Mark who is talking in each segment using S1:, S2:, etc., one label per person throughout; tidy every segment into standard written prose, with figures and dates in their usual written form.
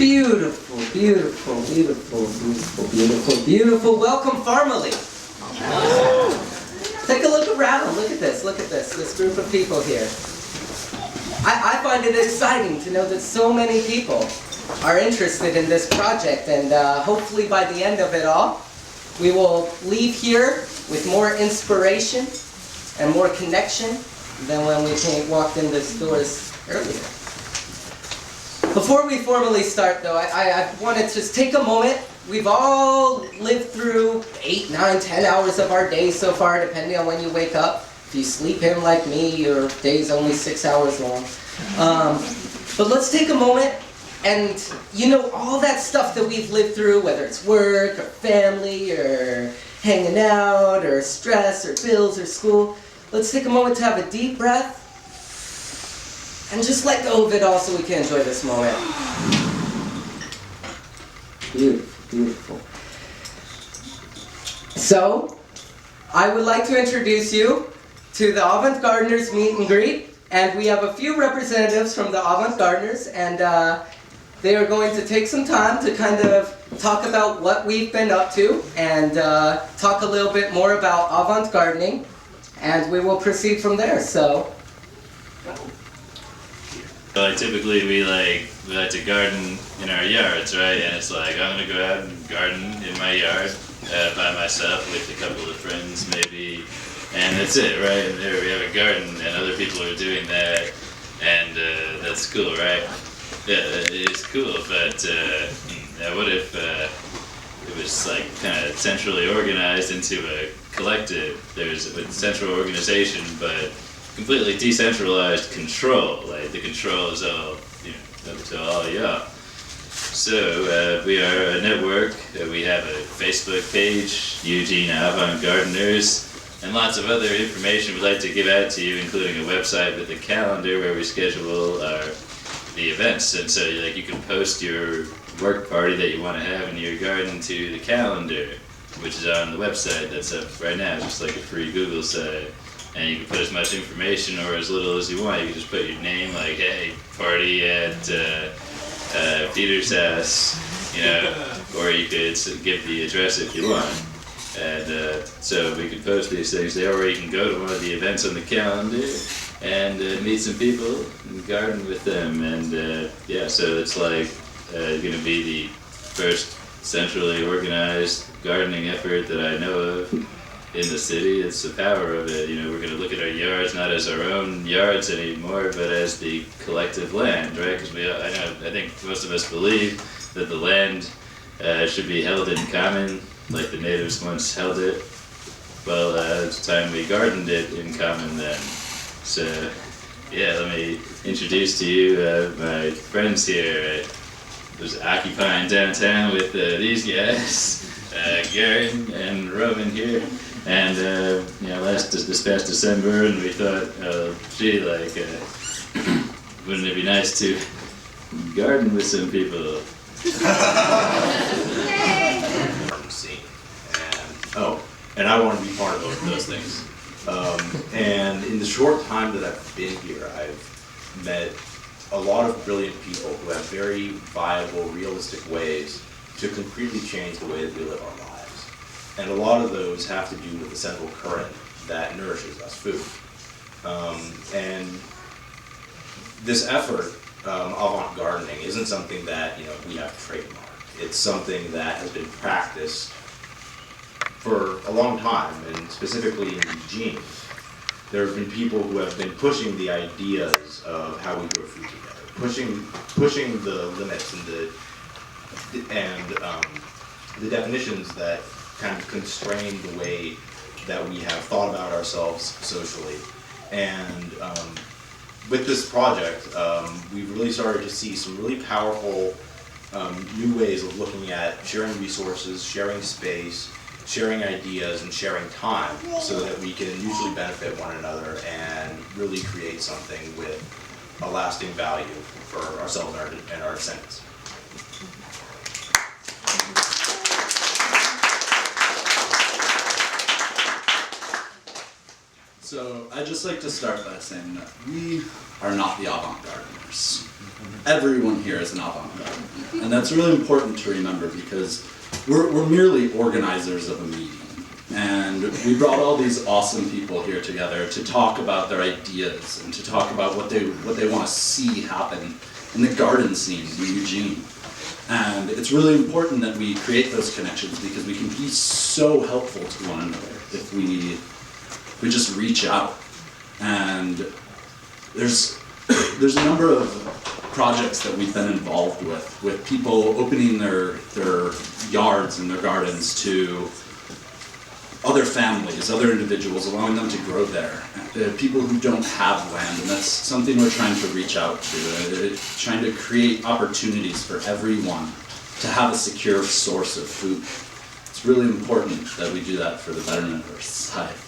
S1: Beautiful, beautiful, beautiful, beautiful, beautiful, beautiful. Welcome, Farmally. Take a look around. Look at this group of people here. I find it exciting to know that so many people are interested in this project, and hopefully by the end of it all, we will leave here with more inspiration and more connection than when we walked in these doors earlier. Before we formally start, though, I want to just take a moment. We've all lived through 8, 9, 10 hours of our day so far, depending on when you wake up. If you sleep in like me, your day's only 6 hours long. But let's take a moment and, all that stuff that we've lived through, whether it's work or family or hanging out or stress or bills or school, let's take a moment to have a deep breath and just let go of it all so we can enjoy this moment. Beautiful, beautiful. So, I would like to introduce you to the avant-gardeners meet and greet. And we have a few representatives from the avant-gardeners, and they are going to take some time to kind of talk about what we've been up to and talk a little bit more about avant-gardening, and we will proceed from there. So,
S2: typically we like to garden in our yards, right? And it's like, I'm gonna go out and garden in my yard by myself with a couple of friends maybe, and that's it, right? And there we have a garden and other people are doing that, and that's cool, right? Yeah, it's cool, but what if it was like kind of centrally organized into a collective? There's a central organization, but completely decentralized control. Like the control is all, up to all y'all. So we are a network. We have a Facebook page, Eugene Avant-Gardeners, and lots of other information we'd like to give out to you, including a website with a calendar where we schedule the events. And so you can post your work party that you want to have in your garden to the calendar, which is on the website that's up right now, just like a free Google site. And you can put as much information or as little as you want. You can just put your name, like, hey, party at Peter's house, or you could give the address if you want. And so we can post these things there, or you can go to one of the events on the calendar and meet some people and garden with them. And so it's like going to be the first centrally organized gardening effort that I know of in the city. It's the power of it. We're going to look at our yards not as our own yards anymore, but as the collective land, right? Because I think most of us believe that the land should be held in common, like the natives once held it. Well, it's time we gardened it in common then. So, let me introduce to you my friends here. I was occupying downtown with these guys, Garen and Roman here. And this past December, and we thought, wouldn't it be nice to garden with some people?
S3: And I want to be part of both of those things. And in the short time that I've been here, I've met a lot of brilliant people who have very viable, realistic ways to concretely change the way that we live our lives. And a lot of those have to do with the central current that nourishes us, food. And this effort, avant-gardening, isn't something that we have trademarked. It's something that has been practiced for a long time, and specifically in Eugene, there have been people who have been pushing the ideas of how we grow food together, pushing the limits and the definitions that kind of constrain the way that we have thought about ourselves socially. And with this project, we've really started to see some really powerful new ways of looking at sharing resources, sharing space, sharing ideas, and sharing time, so that we can mutually benefit one another and really create something with a lasting value for ourselves and our descendants.
S4: So I'd just like to start by saying that we are not the avant-gardeners. Everyone here is an avant-garde. And that's really important to remember because we're merely organizers of a meeting. And we brought all these awesome people here together to talk about their ideas and to talk about what they want to see happen in the garden scene in Eugene. And it's really important that we create those connections because we can be so helpful to one another if we just reach out. And there's a number of projects that we've been involved with people opening their yards and their gardens to other families, other individuals, allowing them to grow there. People who don't have land, and that's something we're trying to reach out to, trying to create opportunities for everyone to have a secure source of food. It's really important that we do that for the betterment of our society.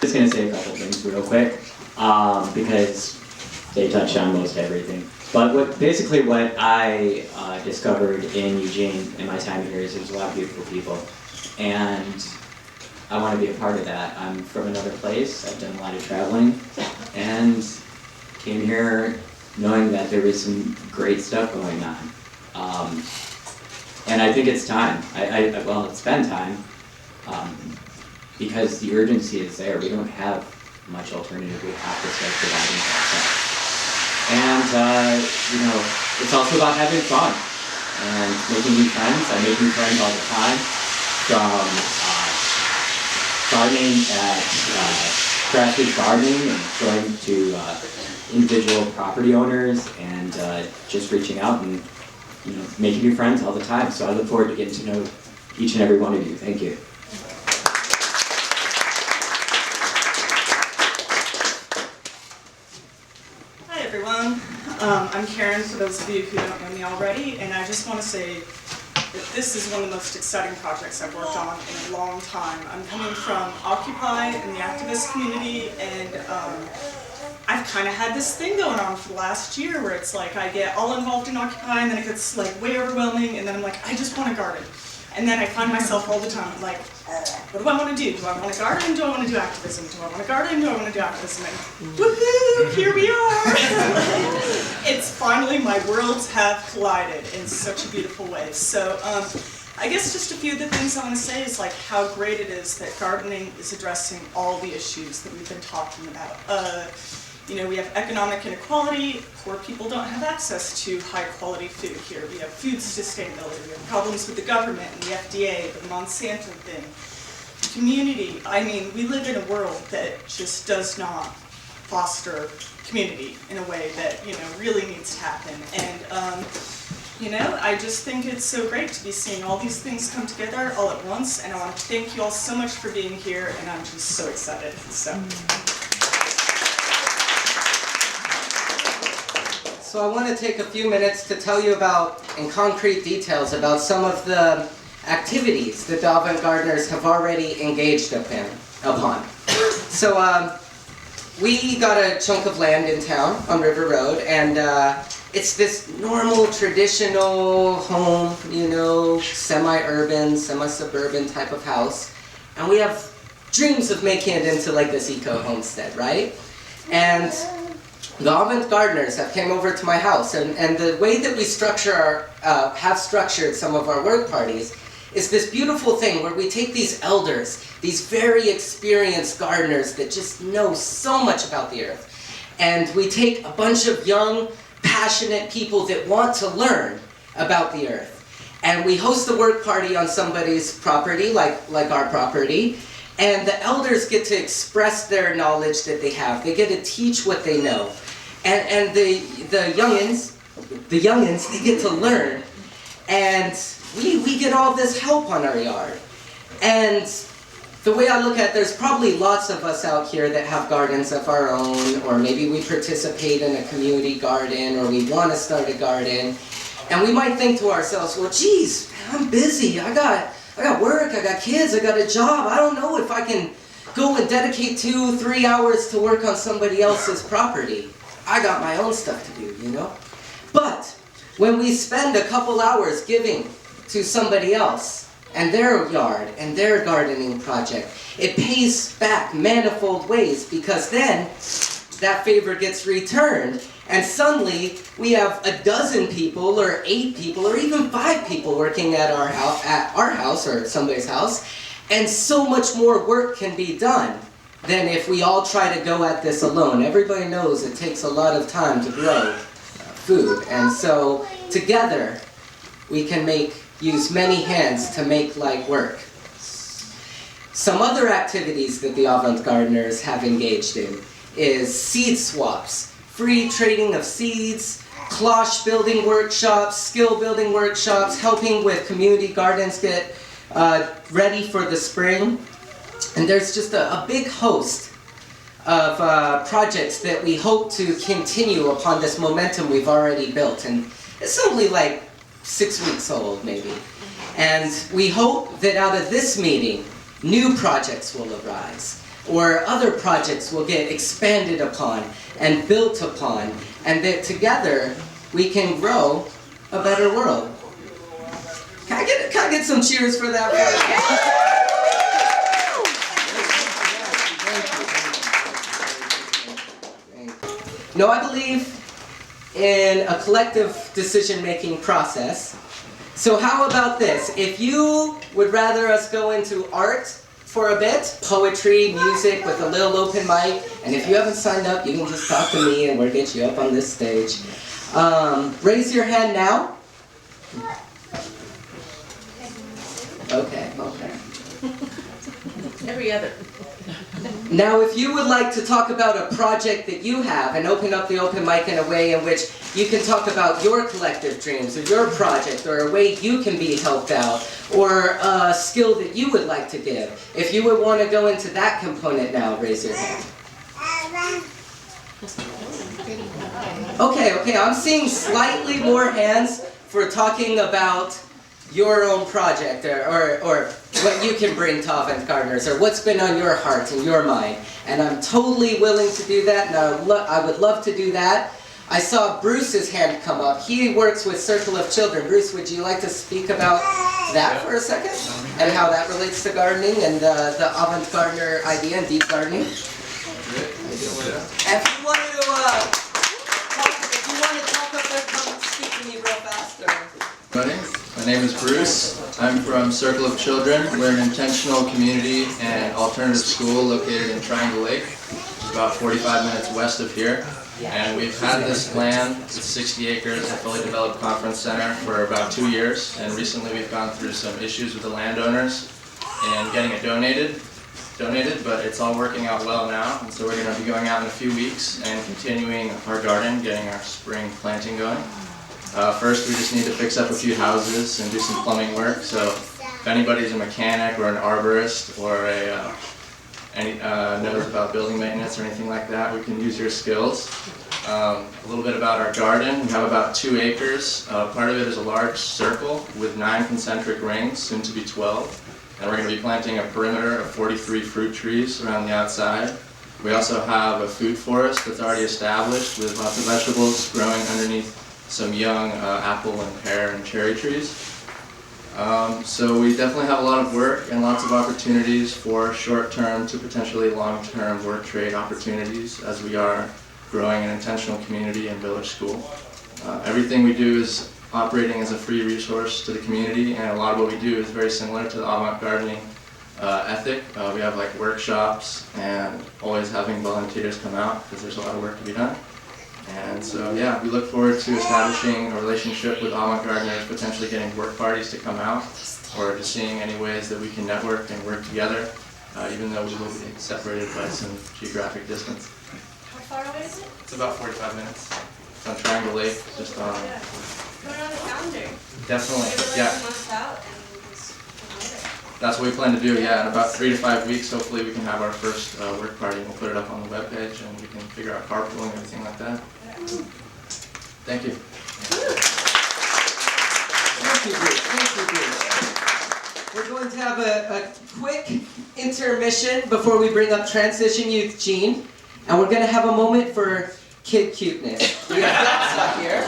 S5: Just going to say a couple things real quick, because they touched on most everything. But basically what I discovered in Eugene in my time here is there's a lot of beautiful people, and I want to be a part of that. I'm from another place, I've done a lot of traveling, and came here knowing that there was some great stuff going on. And I think it's time. Well, it's been time, because the urgency is there. We don't have much alternative. We have to start providing that stuff. And, it's also about having fun and making new friends. I make new friends all the time, from gardening at grassroots gardening and going to individual property owners and just reaching out and making new friends all the time. So I look forward to getting to know each and every one of you. Thank you.
S6: Hi everyone, I'm Karen, for those of you who don't know me already, and I just want to say that this is one of the most exciting projects I've worked on in a long time. I'm coming from Occupy and the activist community, and I've kind of had this thing going on for the last year where it's like I get all involved in Occupy and then it gets like way overwhelming, and then I'm like, I just want to garden. And then I find myself all the time like, what do I want to do? Do I want to garden? Do I want to do activism? Do I want to garden? Do I want to do activism? And woohoo, here we are! It's finally, my worlds have collided in such a beautiful way. So I guess just a few of the things I want to say is like how great it is that gardening is addressing all the issues that we've been talking about. We have economic inequality. Poor people don't have access to high-quality food here. We have food sustainability. We have problems with the government and the FDA, the Monsanto thing. Community. I mean, we live in a world that just does not foster community in a way that, really needs to happen. And, I just think it's so great to be seeing all these things come together all at once. And I want to thank you all so much for being here. And I'm just so excited.
S1: So I want to take a few minutes to tell you about, in concrete details, about some of the activities that the avant-gardeners have already engaged upon. So we got a chunk of land in town on River Road, and it's this normal, traditional home, semi-urban, semi-suburban type of house. And we have dreams of making it into like this eco-homestead, right? And the avant-gardeners have came over to my house, and the way that we have structured some of our work parties is this beautiful thing where we take these elders, these very experienced gardeners that just know so much about the earth, and we take a bunch of young, passionate people that want to learn about the earth, and we host a work party on somebody's property, like our property, and the elders get to express their knowledge that they have. They get to teach what they know. And the youngins, they get to learn. And we get all this help on our yard. And the way I look at it, there's probably lots of us out here that have gardens of our own, or maybe we participate in a community garden, or we want to start a garden. And we might think to ourselves, well, geez, I'm busy. I got work, I got kids, I got a job. I don't know if I can go and dedicate 2-3 hours to work on somebody else's property. I got my own stuff to do, But when we spend a couple hours giving to somebody else, and their yard and their gardening project, it pays back manifold ways, because then that favor gets returned, and suddenly we have a dozen people or 8 people or even 5 people working at our house or somebody's house, and so much more work can be done than if we all try to go at this alone. Everybody knows it takes a lot of time to grow food, and so together we can use many hands to make light work. Some other activities that the avant-gardeners have engaged in is seed swaps, free trading of seeds, cloche building workshops, skill building workshops, helping with community gardens get ready for the spring. And there's just a big host of projects that we hope to continue upon this momentum we've already built. And it's only like 6 weeks old, maybe. And we hope that out of this meeting, new projects will arise, or other projects will get expanded upon and built upon, and that together we can grow a better world. Can I get some cheers for that? No, I believe in a collective decision-making process. So how about this? If you would rather us go into art for a bit, poetry, music with a little open mic, and if you haven't signed up, you can just talk to me and we'll get you up on this stage. Raise your hand now. Okay.
S7: Every other.
S1: Now, if you would like to talk about a project that you have and open up the open mic in a way in which you can talk about your collective dreams or your project or a way you can be helped out or a skill that you would like to give, if you would want to go into that component now, raise your hand. Okay, I'm seeing slightly more hands for talking about your own project or what you can bring to avant-gardeners or what's been on your heart and your mind. And I'm totally willing to do that, and I would love to do that. I saw Bruce's hand come up. He works with Circle of Children. Bruce, would you like to speak about that for a second? And how that relates to gardening and the avant-gardener idea and deep gardening? And if you wanted to talk up there, come speak to me real fast.
S8: My name is Bruce. I'm from Circle of Children. We're an intentional community and alternative school located in Triangle Lake, which is about 45 minutes west of here. And we've had this land, it's 60 acres, a fully developed conference center, for about 2 years. And recently we've gone through some issues with the landowners and getting it donated, but it's all working out well now. And so we're going to be going out in a few weeks and continuing our garden, getting our spring planting going. First, we just need to fix up a few houses and do some plumbing work. So if anybody's a mechanic or an arborist or knows about building maintenance or anything like that, we can use your skills. A little bit about our garden. We have about 2 acres. Part of it is a large circle with 9 concentric rings, soon to be 12. And we're going to be planting a perimeter of 43 fruit trees around the outside. We also have a food forest that's already established with lots of vegetables growing underneath some young apple and pear and cherry trees. So we definitely have a lot of work and lots of opportunities for short-term to potentially long-term work trade opportunities as we are growing an intentional community and village school. Everything we do is operating as a free resource to the community, and a lot of what we do is very similar to the avant-gardening ethic. We have like workshops and always having volunteers come out because there's a lot of work to be done. And so, yeah, we look forward to establishing a relationship with avant-gardeners, potentially getting work parties to come out, or just seeing any ways that we can network and work together, even though we will be separated by some geographic distance.
S7: How far away is it?
S8: It's about 45 minutes. It's on Triangle Lake, just on...
S7: Yeah. Put it on the calendar.
S8: Definitely,
S7: Maybe like
S8: yeah.
S7: a month out and just come later.
S8: That's what we plan to do, yeah. In about 3 to 5 weeks, hopefully we can have our first work party, and we'll put it up on the webpage, and we can figure out carpool and everything like that. Thank you.
S1: Thank you, Bruce. We're going to have a quick intermission before we bring up Transition Youth Gene, and we're going to have a moment for kid cuteness. We have Dex up here.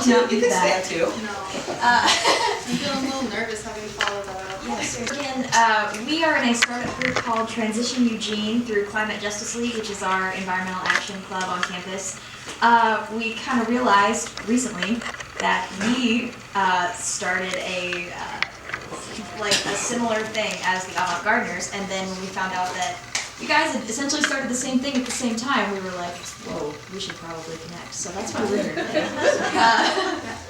S1: too.
S9: not
S1: You
S9: do
S1: can
S9: that.
S1: stand too.
S7: No.
S9: Uh,
S7: I'm feeling a little nervous having followed that up.
S9: Yes, again, we are in a startup group called Transition Eugene through Climate Justice League, which is our environmental action club on campus. We kind of realized recently that we started a similar thing as the avant-gardeners, and then when we found out that you guys had essentially started the same thing at the same time, we were like, whoa, we should probably connect. So that's why we're here today.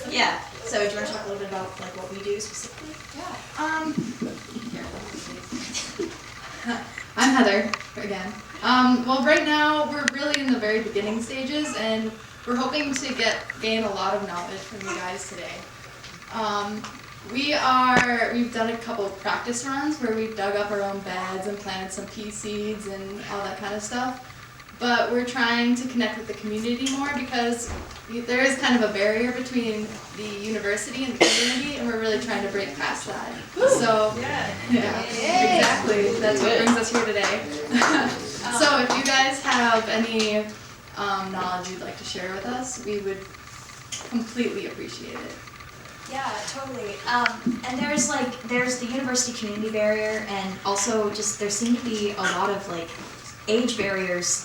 S9: Yeah. So do you want to talk a little bit about like what we do specifically?
S7: I'm Heather, again. Well, right now, we're really in the very beginning stages, and we're hoping to gain a lot of knowledge from you guys today. We've done a couple of practice runs where we've dug up our own beds and planted some pea seeds and all that kind of stuff. But we're trying to connect with the community more because there is kind of a barrier between the university and the community, and we're really trying to break past that. So, yeah, exactly. That's what brings us here today. So if you guys have any knowledge you'd like to share with us, we would completely appreciate it.
S9: Yeah, totally. And there's the university community barrier, and also just there seem to be a lot of like age barriers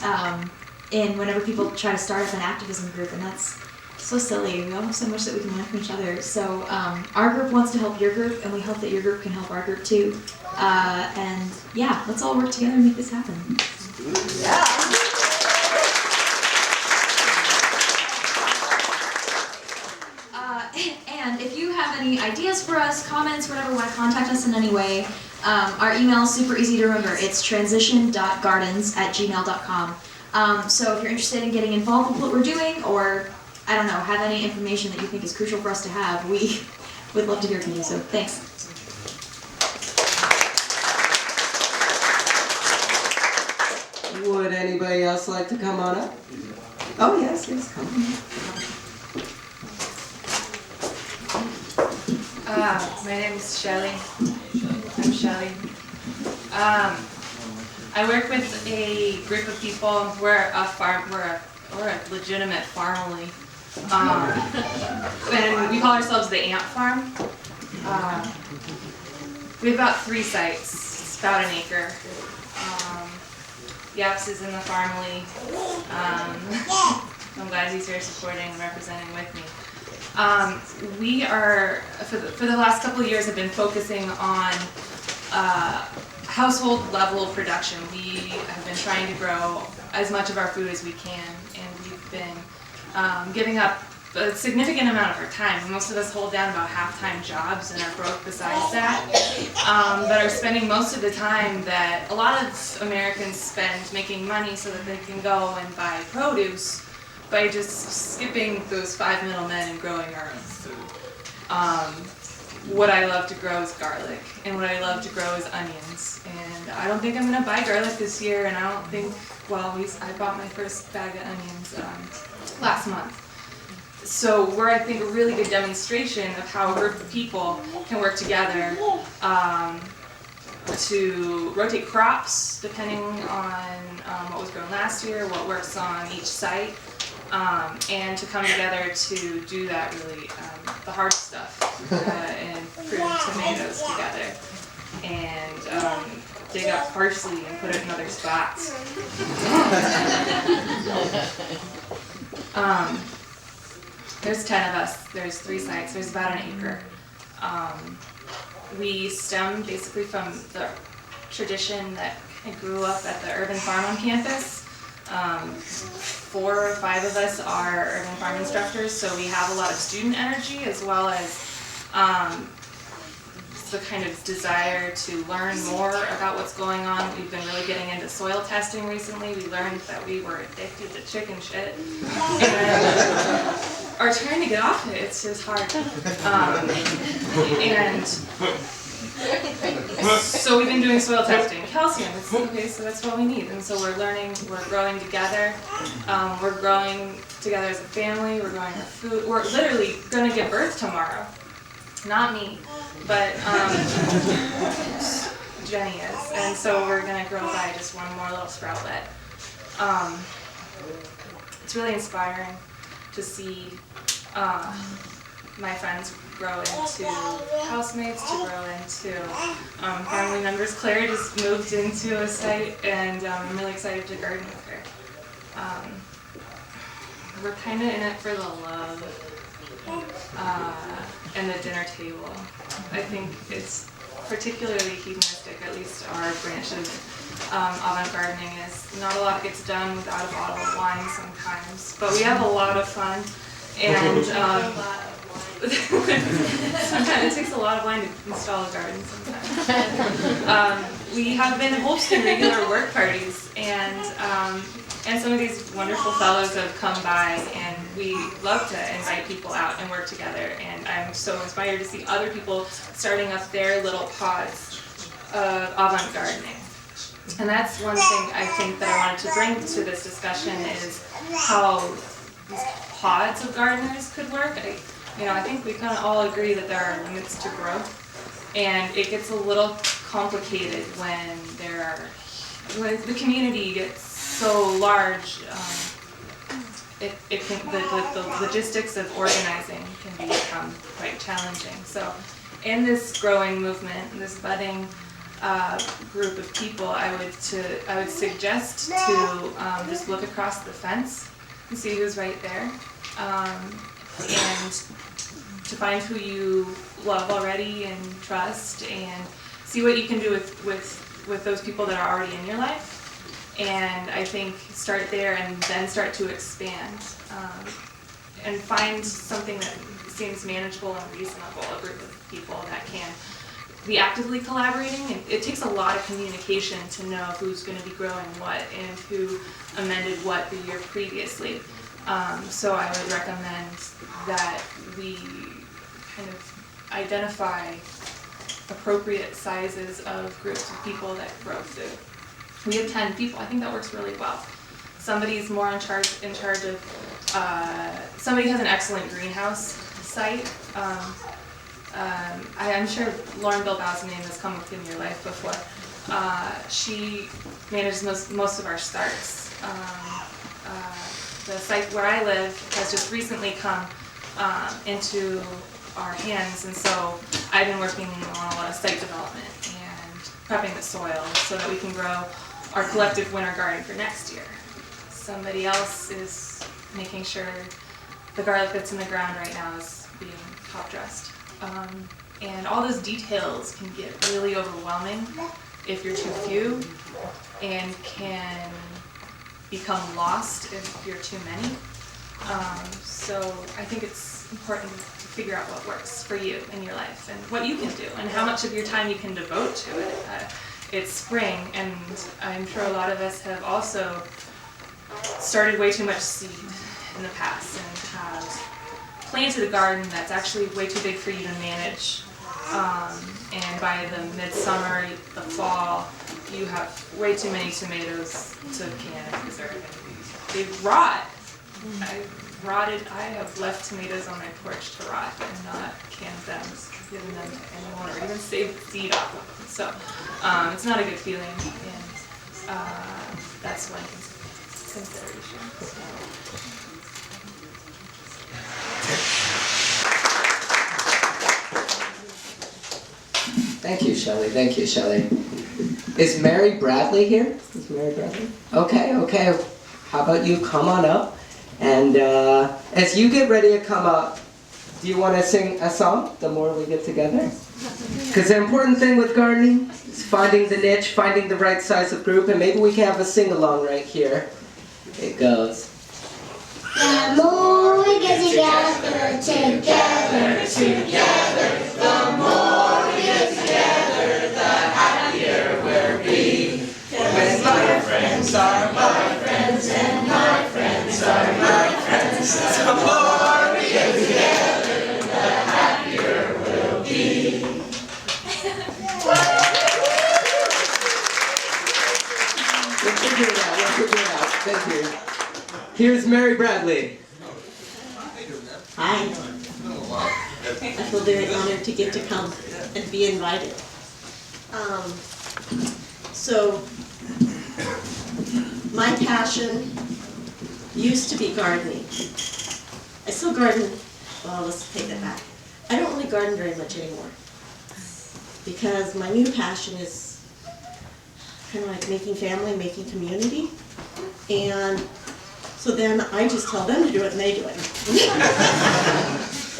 S9: in whenever people try to start up an activism group, and that's so silly. We all have so much that we can learn from each other. So our group wants to help your group, and we hope that your group can help our group too. And yeah, let's all work together and make this happen.
S1: Yeah.
S9: And if you have any ideas for us, comments, whatever, want to contact us in any way, our email is super easy to remember. It's transition.gardens@gmail.com. So if you're interested in getting involved with what we're doing, or, I don't know, have any information that you think is crucial for us to have, we would love to hear from you, so thanks.
S1: Would anybody else like to come on up? Oh, yes, come on.
S10: My name is Shelly. I'm Shelly. I work with a group of people. We're a legitimate family. And we call ourselves the Ant Farm. We have about 3 sites. It's about an acre. Yaps is in the family. I'm glad he's here supporting and representing with me. We are, for the last couple of years, have been focusing on household level production. We have been trying to grow as much of our food as we can, and we've been giving up a significant amount of our time. Most of us hold down about half-time jobs and are broke besides that, but are spending most of the time that a lot of Americans spend making money so that they can go and buy produce by just skipping those 5 middlemen and growing our own food. What I love to grow is garlic, and what I love to grow is onions. And I don't think I'm gonna buy garlic this year, and I don't think, well, I bought my first bag of onions last month. So we're, I think, a really good demonstration of how a group of people can work together to rotate crops depending on what was grown last year, what works on each site. And to come together to do that really, the hard stuff, and prune tomatoes together, and dig up parsley and put it in other spots. There's 10 of us, there's 3 sites, there's about an acre. We stem basically from the tradition that I grew up at the urban farm on campus. 4 or 5 of us are urban farm instructors, so we have a lot of student energy as well as the kind of desire to learn more about what's going on. We've been really getting into soil testing recently. We learned that we were addicted to chicken shit and are trying to get off it. It's just hard. And so we've been doing soil testing. Calcium, okay, so that's what we need. And so we're learning, we're growing together. We're growing together as a family, we're growing our food. We're literally gonna give birth tomorrow. Not me, but Jenny is. And so we're gonna grow by just one more little sproutlet. It's really inspiring to see my friends grow into housemates, to grow into family members. Claire just moved into a site, and I'm really excited to garden with her. We're kind of in it for the love and the dinner table. I think it's particularly hedonistic, at least our branch of avant-gardening is. Not a lot gets done without a bottle of wine sometimes, but we have a lot of fun, and sometimes it takes a lot of wine to install a garden sometimes. We have been hosting regular work parties, and some of these wonderful fellows have come by, and we love to invite people out and work together, and I'm so inspired to see other people starting up their little pods of avant-gardening. And that's one thing I think that I wanted to bring to this discussion is how these pods of gardeners could work. I think we kind of all agree that there are limits to growth, and it gets a little complicated when the community gets so large. The logistics of organizing can become quite challenging. So, in this growing movement, this budding group of people, I would suggest to just look across the fence and see who's right there, and to find who you love already and trust, and see what you can do with those people that are already in your life. And I think start there and then start to expand, and find something that seems manageable and reasonable, a group of people that can be actively collaborating. And it takes a lot of communication to know who's going to be growing what and who amended what the year previously. So I would recommend that we kind of identify appropriate sizes of groups of people that grow food. We have 10 people. I think that works really well. Somebody's more in charge of, somebody has an excellent greenhouse site. I'm sure Lauren Bilbao's name has come up in your life before. She manages most of our starts. The site where I live has just recently come into our hands, and so I've been working on a lot of site development and prepping the soil so that we can grow our collective winter garden for next year. Somebody else is making sure the garlic that's in the ground right now is being top dressed. And all those details can get really overwhelming if you're too few, and can become lost if you're too many. So I think it's important to figure out what works for you in your life and what you can do and how much of your time you can devote to it. It's spring, and I'm sure a lot of us have also started way too much seed in the past and have planted a garden that's actually way too big for you to manage. And by the midsummer, the fall, you have way too many tomatoes to can and preserve. They rot. I have left tomatoes on my porch to rot and not canned them, given them to anyone, or even saved the seed off of them. So it's not a good feeling, and that's one consideration.
S1: Thank you, Shelley. Thank you, Shelley. Is Mary Bradley here? Is Mary Bradley? Okay. How about you come on up? And as you get ready to come up, do you want to sing a song the more we get together? Because the important thing with gardening is finding the niche, finding the right size of group, and maybe we can have a sing-along right here. It goes.
S11: The more we get together, the more we get together, the happier we'll be.
S1: When my friends are my friends and my friends are my friends, the more we get together, the happier we'll be. We'll figure it out. Thank you. Here's Mary Bradley.
S12: Hi. I feel very honored to get to come and be invited. So, my passion used to be gardening. I still garden well, let's take that back. I don't really garden very much anymore because my new passion is kind of like making family, making community. And so then I just tell them to do it and they do it.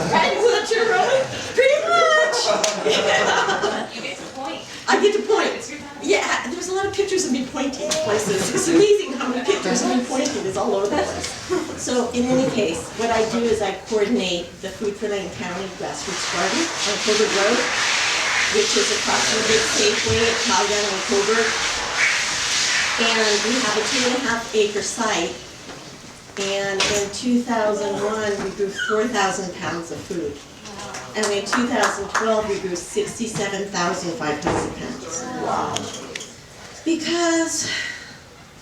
S12: Right? Isn't that true, Roman? Pretty much. Yeah.
S10: You get to point.
S12: I get to point. Yeah, there's a lot of pictures of me pointing places. It's amazing how many pictures of me pointing is all over the place. So in any case, what I do is I coordinate the Food for Lane County Grassroots Garden on Coburg Road, which is across from the big Safeway at Calgon on Coburg. And we have a 2.5 acre site. And in 2001, we grew 4,000 pounds of food. And in 2012, we grew 67,500 pounds. Wow. Because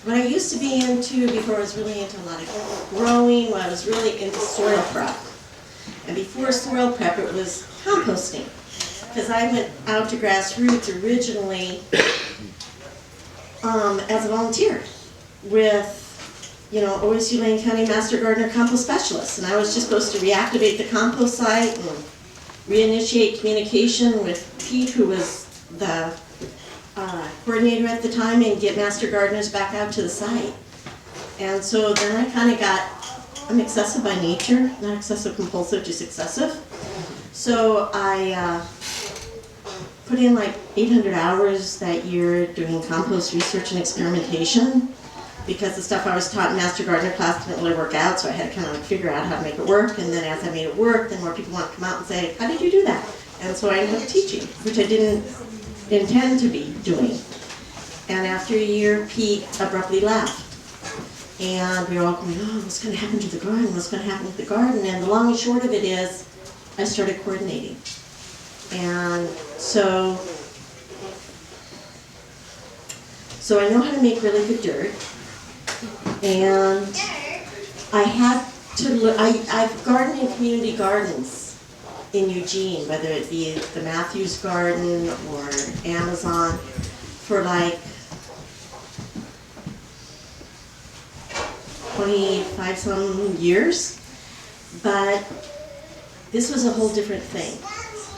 S12: what I used to be into before, I was really into a lot of growing, I was really into soil prep. And before soil prep, it was composting. Because I went out to Grassroots originally as a volunteer with OSU Lane County Master Gardener Compost Specialist. And I was just supposed to reactivate the compost site and reinitiate communication with Pete, who was the coordinator at the time, and get Master Gardeners back out to the site. And so then I kind of I'm excessive by nature, not excessive compulsive, just excessive. So I put in like 800 hours that year doing compost research and experimentation, because the stuff I was taught in Master Gardener class didn't really work out, so I had to kind of figure out how to make it work. And then as I made it work, then more people want to come out and say, how did you do that? And so I ended up teaching, which I didn't intend to be doing. And after a year, Pete abruptly left. And we were all going, oh, what's going to happen to the garden? What's going to happen to the garden? And the long and short of it is, I started coordinating. And so I know how to make really good dirt. And I had to look, I've gardened in community gardens in Eugene, whether it be the Matthews Garden or Amazon, for like 25 some years. But this was a whole different thing.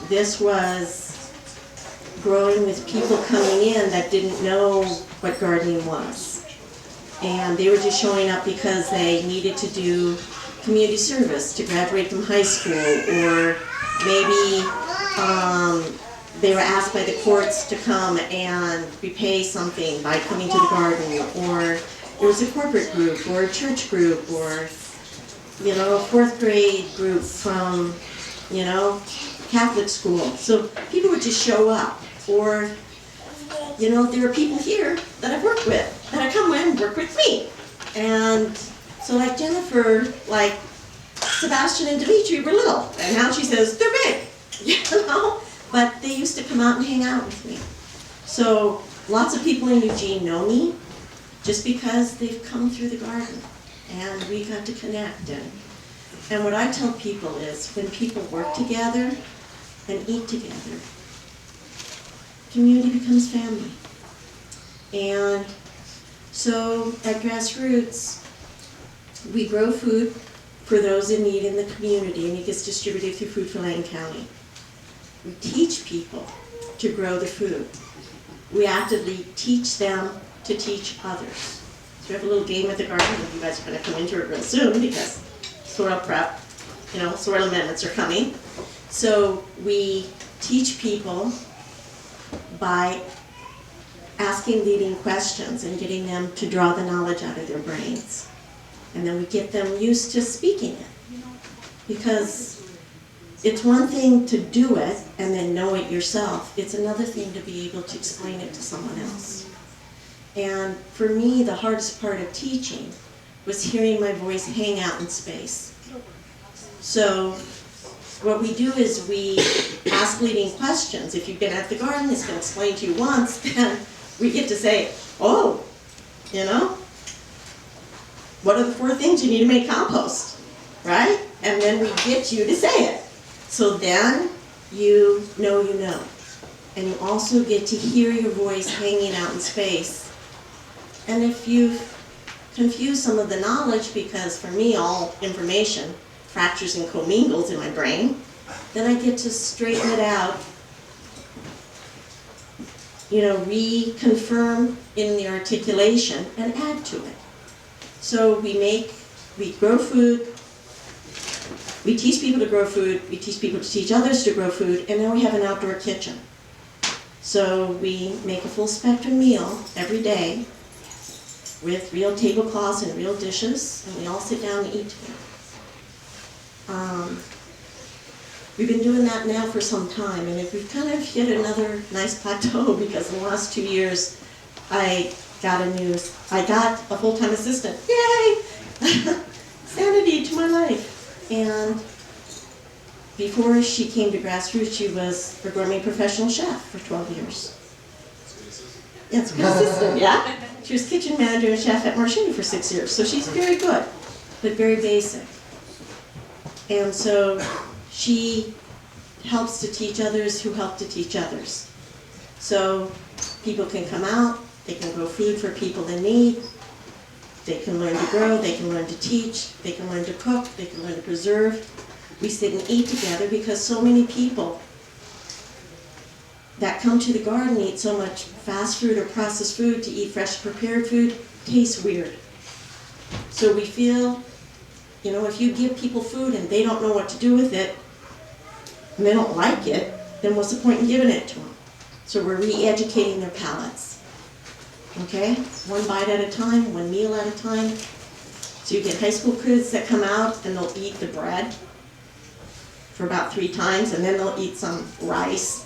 S12: This was growing with people coming in that didn't know what gardening was. And they were just showing up because they needed to do community service to graduate from high school, or maybe they were asked by the courts to come and repay something by coming to the garden, or it was a corporate group, or a church group, or a fourth grade group from Catholic school. So people would just show up, or there are people here that I've worked with that have come in and work with me. And so like Jennifer, like Sebastian and Dimitri were little, and now she says they're big, but they used to come out and hang out with me. So lots of people in Eugene know me just because they've come through the garden and we got to connect. And what I tell people is, when people work together and eat together, community becomes family. And so at Grassroots, we grow food for those in need in the community, and it gets distributed through Food for Lane County. We teach people to grow the food. We actively teach them to teach others. So we have a little game at the garden, and you guys are going to come into it real soon because soil prep, soil amendments are coming. So we teach people by asking leading questions and getting them to draw the knowledge out of their brains. And then we get them used to speaking it. Because it's one thing to do it and then know it yourself. It's another thing to be able to explain it to someone else. And for me, the hardest part of teaching was hearing my voice hang out in space. So what we do is we ask leading questions. If you've been at the garden, it's been explained to you once, then we get to say, oh, what are the 4 things you need to make compost, right? And then we get you to say it. So then you know. And you also get to hear your voice hanging out in space. And if you've confused some of the knowledge, because for me, all information fractures and commingles in my brain, then I get to straighten it out, reconfirm in the articulation and add to it. So we grow food, we teach people to grow food, we teach people to teach others to grow food, and then we have an outdoor kitchen. So we make a full spectrum meal every day with real tablecloths and real dishes, and we all sit down and eat together. We've been doing that now for some time, and we've kind of hit another nice plateau because in the last 2 years, I got a full-time assistant. Yay! Sanity to my life. And before she came to Grassroots, she was a gourmet professional chef for 12 years. Yeah, it's a good assistant, yeah? She was kitchen manager and chef at Marchini for 6 years, so she's very good, but very basic. And so she helps to teach others who help to teach others. So people can come out, they can grow food for people in need, they can learn to grow, they can learn to teach, they can learn to cook, they can learn to preserve. We sit and eat together because so many people that come to the garden eat so much fast food or processed food. To eat fresh prepared food tastes weird. So we feel, if you give people food and they don't know what to do with it, and they don't like it, then what's the point in giving it to them? So we're re-educating their palates. Okay? One bite at a time, one meal at a time. So you get high school kids that come out and they'll eat the bread for about 3 times, and then they'll eat some rice.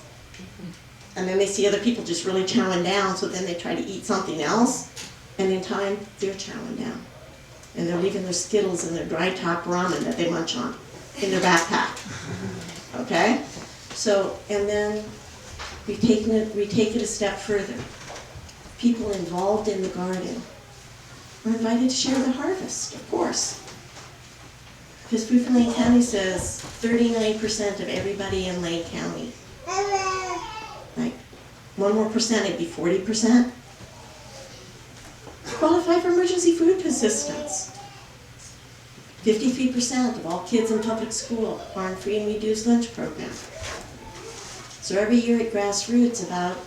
S12: And then they see other people just really chowing down, so then they try to eat something else, and in time, they're chowing down. And they're leaving their Skittles and their dry top ramen that they munch on in their backpack. Okay? So, and then we take it a step further. People involved in the garden are invited to share the harvest, of course. Because Proof in Lane County says 39% of everybody in Lane County. Like, 1 more percent, it'd be 40%. Qualify for emergency food assistance. 53% of all kids in public school are in free and reduced lunch program. So every year at Grassroots, about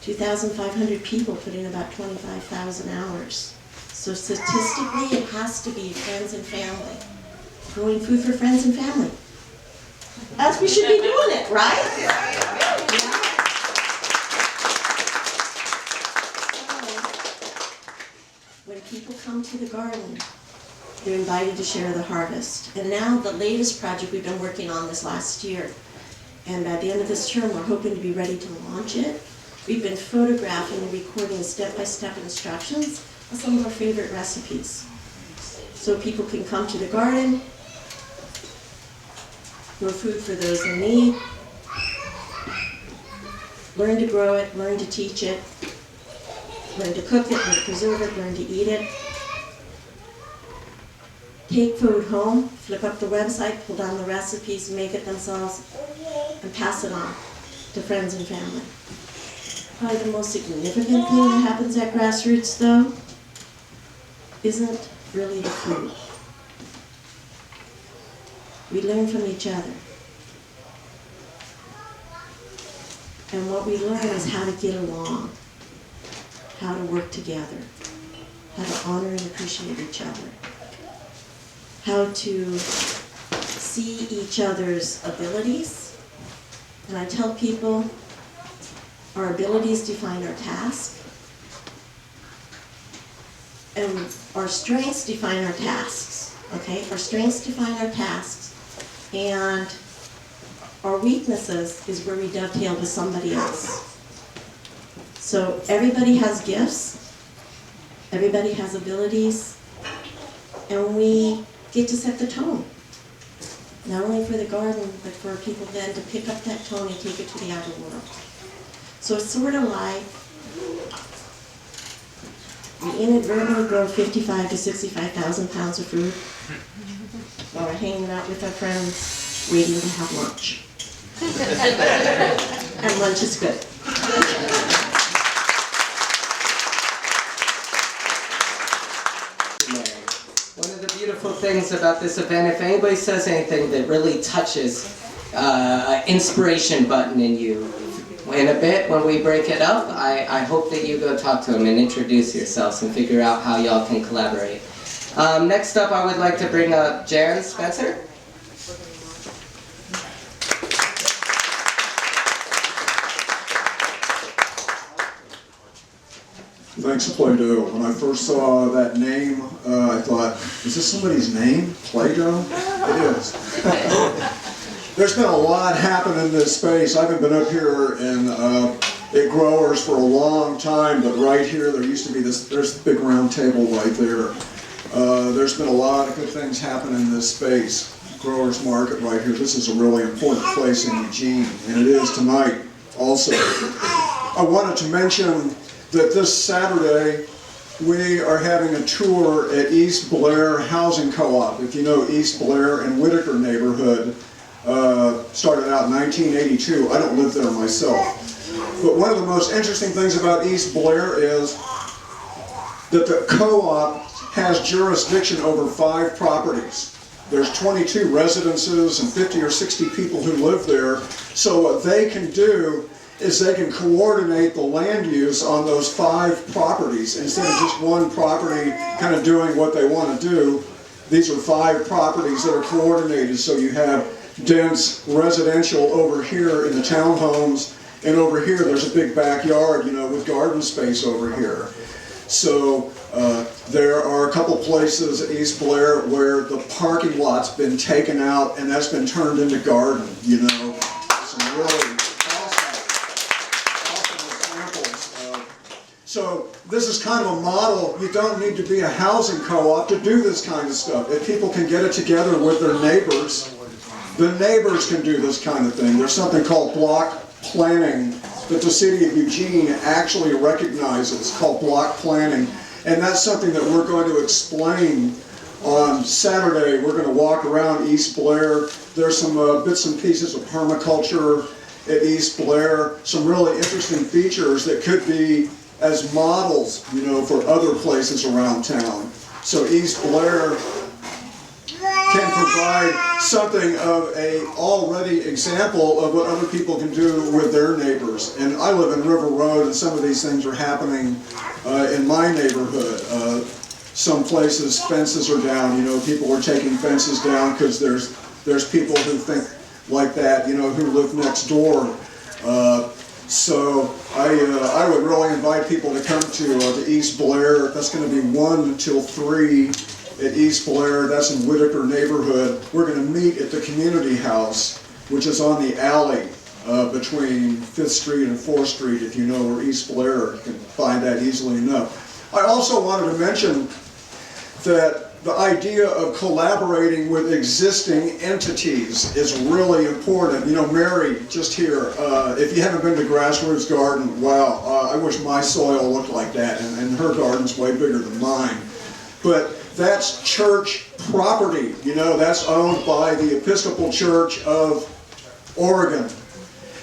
S12: 2,500 people put in about 25,000 hours. So statistically, it has to be friends and family. Growing food for friends and family. As we should be doing it, right? When people come to the garden, they're invited to share the harvest. And now the latest project we've been working on this last year, and by the end of this term, we're hoping to be ready to launch it. We've been photographing and recording step-by-step instructions of some of our favorite recipes. So people can come to the garden, grow food for those in need, learn to grow it, learn to teach it, learn to cook it, learn to preserve it, learn to eat it. Take food home, flip up the website, pull down the recipes, make it themselves, and pass it on to friends and family. Probably the most significant thing that happens at Grassroots, though, isn't really the food. We learn from each other. And what we learn is how to get along, how to work together, how to honor and appreciate each other, how to see each other's abilities. And I tell people, our abilities define our task, and our strengths define our tasks, okay? Our strengths define our tasks, and our weaknesses is where we dovetail with somebody else. So everybody has gifts, everybody has abilities, and we get to set the tone. Not only for the garden, but for people then to pick up that tone and take it to the outer world. So it's sort of like we inadvertently grow 55 to 65,000 pounds of food while we're hanging out with our friends, waiting to have lunch. And lunch is good.
S1: One of the beautiful things about this event. If anybody says anything that really touches an inspiration button in you, in a bit when we break it up, I hope that you go talk to them and introduce yourselves and figure out how y'all can collaborate. Next up, I would like to bring up Jan Spencer.
S13: Thanks, Play-Doh. When I first saw that name, I thought, is this somebody's name? Play-Doh? It is. There's been a lot happen in this space. I haven't been up here in at Growers for a long time, but right here there used to be this, there's the big round table right there. There's been a lot of good things happen in this space. Growers Market right here. This is a really important place in Eugene, and it is tonight also. I wanted to mention that this Saturday we are having a tour at East Blair Housing Co-op. If you know East Blair and Whitaker neighborhood, started out in 1982. I don't live there myself. But one of the most interesting things about East Blair is that the co-op has jurisdiction over 5 properties. There's 22 residences and 50 or 60 people who live there. So what they can do is they can coordinate the land use on those 5 properties instead of just one property kind of doing what they want to do. These are 5 properties that are coordinated, so you have dense residential over here in the townhomes, and over here there's a big backyard, you know, with garden space over here. So there are a couple places at East Blair where the parking lot's been taken out and that's been turned into garden, you know. Some really So this is kind of a model. You don't need to be a housing co-op to do this kind of stuff. If people can get it together with their neighbors, the neighbors can do this kind of thing. There's something called block planning that the city of Eugene actually recognizes, called block planning. And that's something that we're going to explain on Saturday. We're going to walk around East Blair. There's some bits and pieces of permaculture at East Blair, some really interesting features that could be as models, you know, for other places around town. So East Blair can provide something of a already example of what other people can do with their neighbors. And I live in River Road, and some of these things are happening in my neighborhood. Some places fences are down, you know, people are taking fences down because there's people who think like that, you know, who live next door. So I would really invite people to come to East Blair. That's going to be 1 until 3 at East Blair. That's in Whitaker neighborhood. We're going to meet at the community house, which is on the alley between 5th Street and 4th Street. If you know where East Blair, you can find that easily enough. I also wanted to mention that the idea of collaborating with existing entities is really important. You know, Mary, just here, if you haven't been to Grassroots Garden, wow, I wish my soil looked like that, and her garden's way bigger than mine. But that's church property, you know, that's owned by the Episcopal Church of Oregon,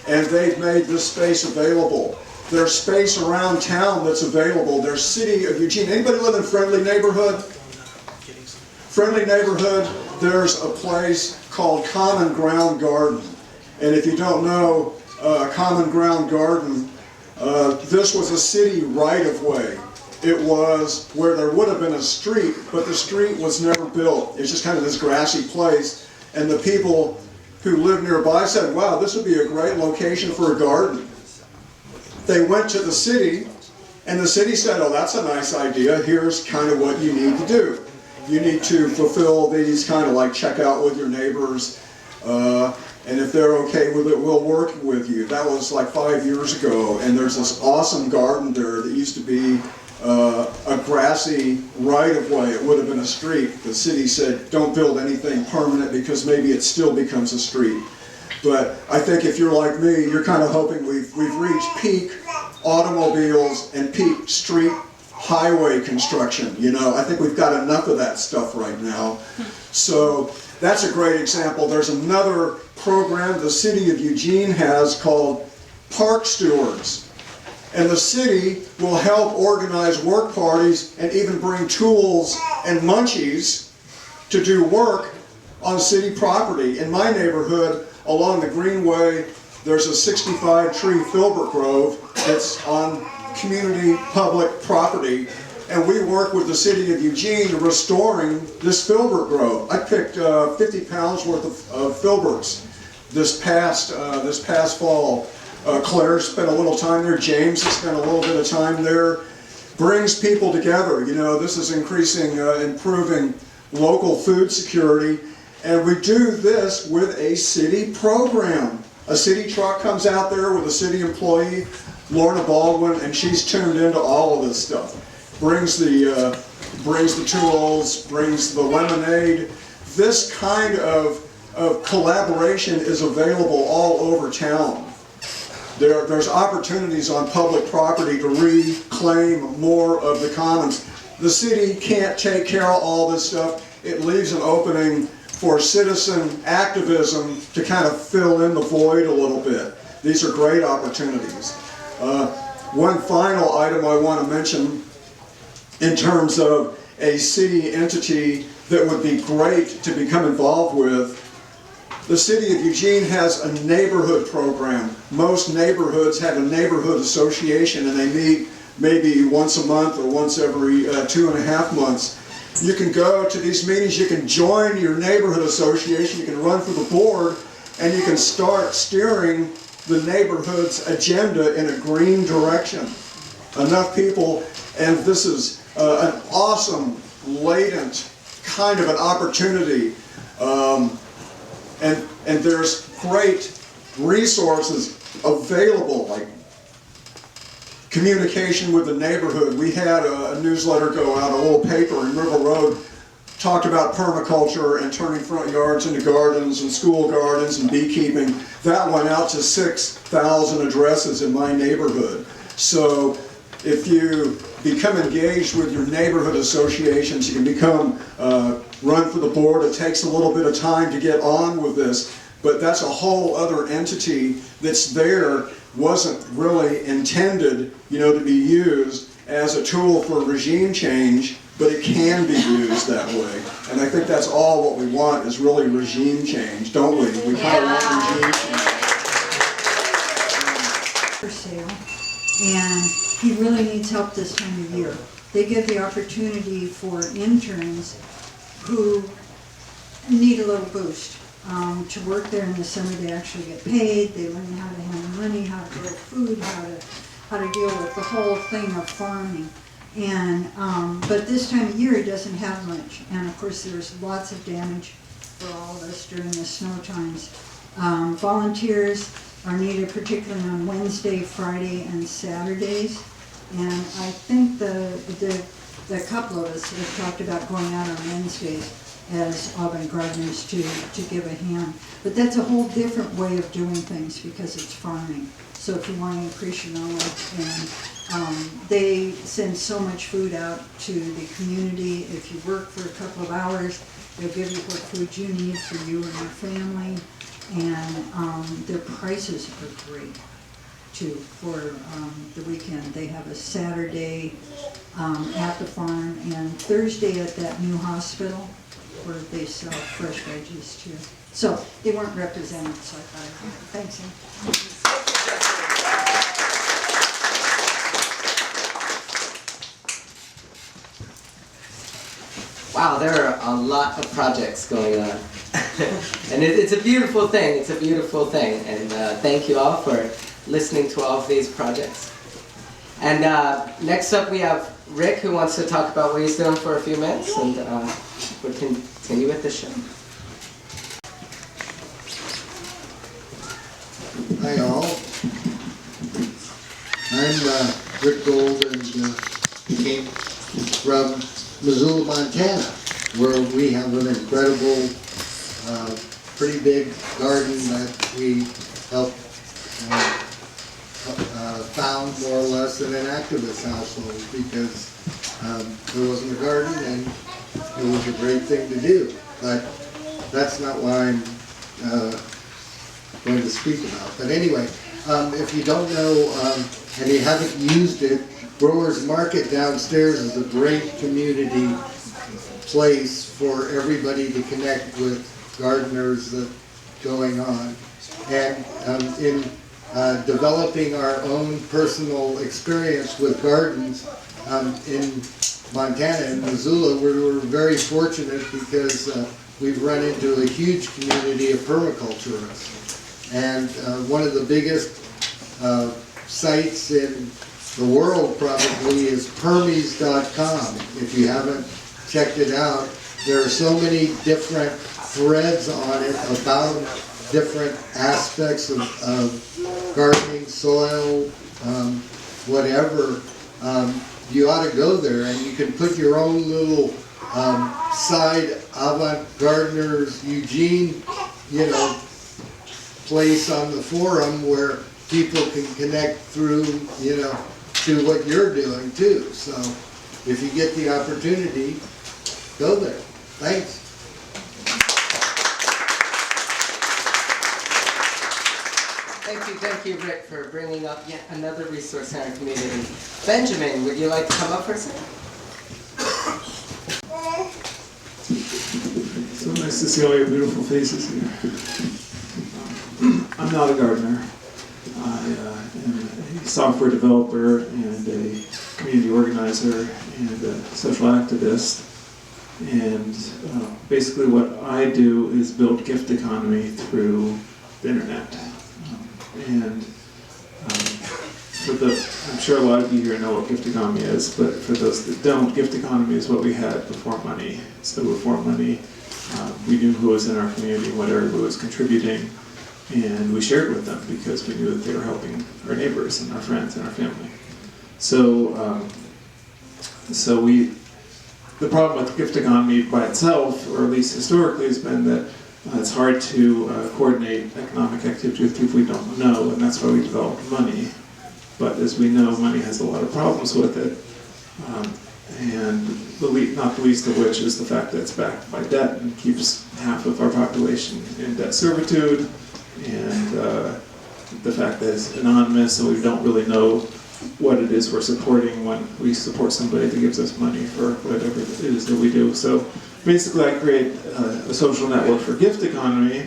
S13: and they've made this space available. There's space around town that's available. There's City of Eugene. Anybody live in Friendly Neighborhood? Friendly Neighborhood, there's a place called Common Ground Garden. And if you don't know Common Ground Garden, this was a city right-of-way. It was where there would have been a street, but the street was never built. It's just kind of this grassy place. And the people who lived nearby said, wow, this would be a great location for a garden. They went to the city, and the city said, oh, that's a nice idea. Here's kind of what you need to do. You need to fulfill these, kind of like check out with your neighbors, and if they're okay with it, we'll work with you. That was like 5 years ago, and there's this awesome garden there that used to be a grassy right-of-way. It would have been a street. The city said, don't build anything permanent because maybe it still becomes a street. But I think if you're like me, you're kind of hoping we've reached peak automobiles and peak street highway construction, you know. I think we've got enough of that stuff right now. So that's a great example. There's another program the city of Eugene has called Park Stewards. And the city will help organize work parties and even bring tools and munchies to do work on city property. In my neighborhood, along the Greenway, there's a 65-tree filbert grove that's on community public property, and we work with the city of Eugene restoring this filbert grove. I picked 50 pounds worth of filberts this past fall. Claire spent a little time there. James has spent a little bit of time there. Brings people together. You know, this is increasing, improving local food security, and we do this with a city program. A city truck comes out there with a city employee, Lorna Baldwin, and she's tuned into all of this stuff. Brings the tools, brings the lemonade. This kind of collaboration is available all over town. There's opportunities on public property to reclaim more of the commons. The city can't take care of all this stuff. It leaves an opening for citizen activism to kind of fill in the void a little bit. These are great opportunities. One final item I want to mention in terms of a city entity that would be great to become involved with. The city of Eugene has a neighborhood program. Most neighborhoods have a neighborhood association, and they meet maybe once a month or once every 2.5 months. You can go to these meetings, you can join your neighborhood association, you can run for the board, and you can start steering the neighborhood's agenda in a green direction. Enough people, and this is an awesome, latent kind of an opportunity. And there's great resources available, like communication with the neighborhood. We had a newsletter go out, a little paper in River Road, talked about permaculture and turning front yards into gardens and school gardens and beekeeping. That went out to 6,000 addresses in my neighborhood. So if you become engaged with your neighborhood associations, you can become, run for the board. It takes a little bit of time to get on with this, but that's a whole other entity that's there, wasn't really intended, to be used as a tool for regime change, but it can be used that way. And I think that's all what we want, is really regime change, don't we? We kind of want regime change.
S14: For sale, and he really needs help this time of year. They give the opportunity for interns who need a little boost. To work there in the summer, they actually get paid, they learn how to handle money, how to grow food, how to deal with the whole thing of farming. And but this time of year he doesn't have much, and of course there's lots of damage for all of us during the snow times. Volunteers are needed particularly on Wednesday, Friday, and Saturdays. And I think the couple of us have talked about going out on Wednesdays as avant-gardeners to give a hand. But that's a whole different way of doing things because it's farming. So if you want to increase your knowledge, and they send so much food out to the community. If you work for a couple of hours, they'll give you what food you need for you and your family. And their prices are great too for the weekend. They have a Saturday at the farm and Thursday at that new hospital where they sell fresh veggies too. So they weren't represented, so I thought, thanks, Ann.
S1: Wow, there are a lot of projects going on. And it's a beautiful thing, it's a beautiful thing. And thank you all for listening to all of these projects. And next up we have Rick, who wants to talk about what he's doing for a few minutes, and we'll continue with the show.
S15: Hi all. I'm Rick Gold, and came from Missoula, Montana, where we have an incredible, pretty big garden that we helped found more or less in an activist household, because there wasn't a garden and it was a great thing to do. But that's not what I'm going to speak about. But anyway, if you don't know and you haven't used it, Growers Market downstairs is a great community place for everybody to connect with gardeners going on. And in developing our own personal experience with gardens in Montana and Missoula, we're very fortunate because we've run into a huge community of permaculturists. And one of the biggest sites in the world probably is permies.com. If you haven't checked it out, there are so many different threads on it about different aspects of gardening, soil, whatever. You ought to go there and you can put your own little side avant-gardeners Eugene, place on the forum where people can connect through, to what you're doing too. So if you get the opportunity, go there. Thanks.
S1: Thank you, Rick, for bringing up yet another resource in our community. Benjamin, would you like to come up for a second?
S16: So nice to see all your beautiful faces here. I'm not a gardener. I am a software developer and a community organizer and a social activist. And basically what I do is build gift economy through the internet. I'm sure a lot of you here know what gift economy is, but for those that don't, gift economy is what we had before money. So before money, we knew who was in our community, what area was contributing, and we shared with them because we knew that they were helping our neighbors and our friends and our family. So, the problem with gift economy by itself, or at least historically, has been that it's hard to coordinate economic activity with people we don't know, and that's why we developed money. But as we know, money has a lot of problems with it, and not the least of which is the fact that it's backed by debt and keeps half of our population in debt servitude, and the fact that it's anonymous, so we don't really know what it is we're supporting when we support somebody that gives us money for whatever it is that we do. So basically I create a social network for gift economy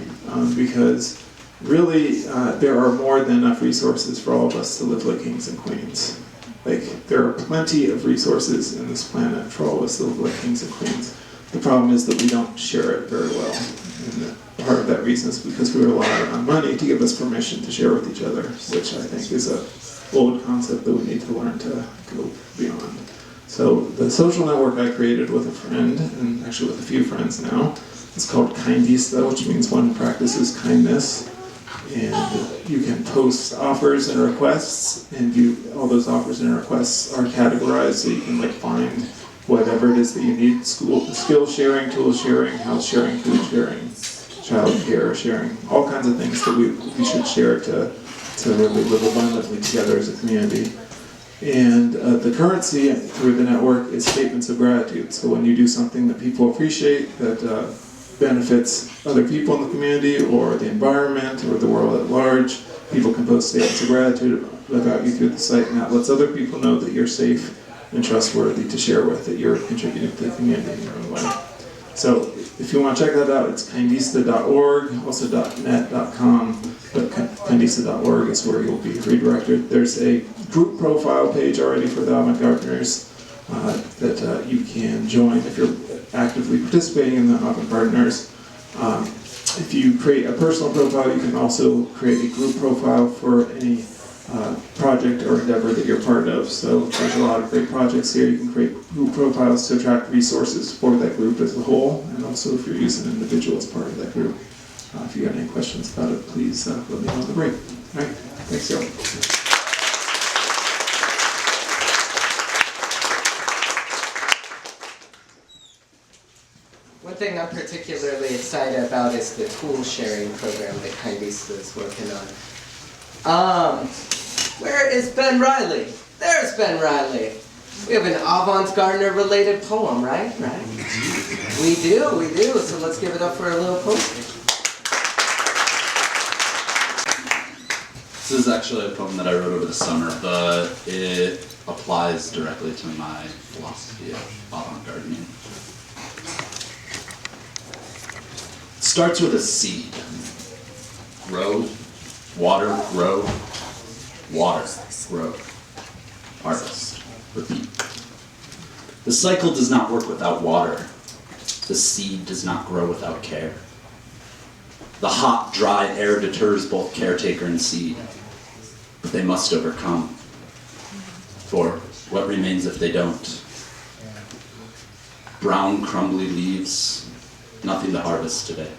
S16: because really there are more than enough resources for all of us to live like kings and queens. Like, there are plenty of resources in this planet for all of us to live like kings and queens. The problem is that we don't share it very well. And part of that reason is because we rely on money to give us permission to share with each other, which I think is a old concept that we need to learn to go beyond. So the social network I created with a friend, and actually with a few friends now, it's called Kindista, which means one practices kindness. And you can post offers and requests, and all those offers and requests are categorized so you can find whatever it is that you need: skill sharing, tool sharing, house sharing, food sharing, child care sharing, all kinds of things that we should share to really live abundantly together as a community. And the currency through the network is statements of gratitude. So when you do something that people appreciate, that benefits other people in the community or the environment or the world at large, people can post statements of gratitude about you through the site, and that lets other people know that you're safe and trustworthy to share with, that you're contributing to the community in your own way. So if you want to check that out, it's kindista.org, also .net.com, but kindista.org is where you'll be redirected. There's a group profile page already for the avant-gardeners that you can join if you're actively participating in the avant-gardeners. If you create a personal profile, you can also create a group profile for any project or endeavor that you're part of. So there's a lot of great projects here. You can create group profiles to attract resources for that group as a whole, and also if you're using an individual as part of that group. If you got any questions about it, please let me know on the break. All right, thanks, y'all.
S1: One thing I'm particularly excited about is the tool sharing program that Kindista is working on. Where is Ben Riley? There's Ben Riley. We have an avant-gardener related poem, right? We do. So let's give it up for a little poem.
S4: This is actually a poem that I wrote over the summer, but it applies directly to my philosophy of avant-gardening. starts with a seed. Grow, water, grow, water, grow, harvest, repeat. The cycle does not work without water. The seed does not grow without care. The hot, dry air deters both caretaker and seed, but they must overcome. For what remains if they don't? Brown, crumbly leaves, nothing to harvest today.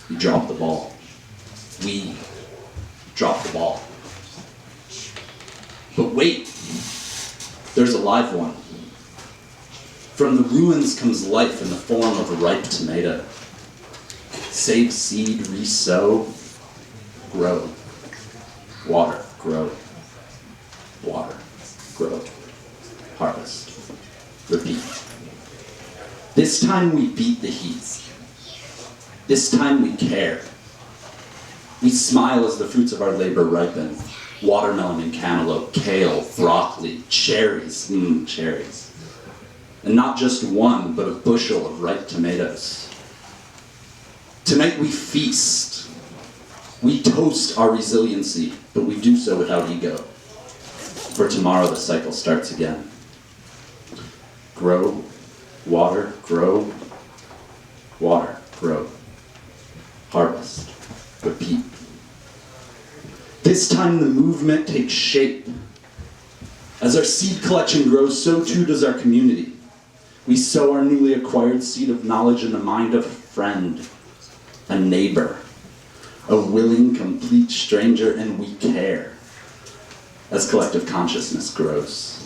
S4: You drop the ball. We drop the ball. But wait, there's a live one. From the ruins comes life in the form of a ripe tomato. Save seed, re-sow, grow. Water, grow. Water, grow. Harvest. Repeat. This time we beat the heat. This time we care. We smile as the fruits of our labor ripen. Watermelon and cantaloupe, kale, broccoli, cherries, cherries. And not just one, but a bushel of ripe tomatoes. Tonight we feast. We toast our resiliency, but we do so without ego. For tomorrow the cycle starts again. Grow, water, grow, water, grow. Harvest, repeat. This time the movement takes shape. As our seed collection grows, so too does our community. We sow our newly acquired seed of knowledge in the mind of a friend, a neighbor, a willing, complete stranger, and we care as collective consciousness grows.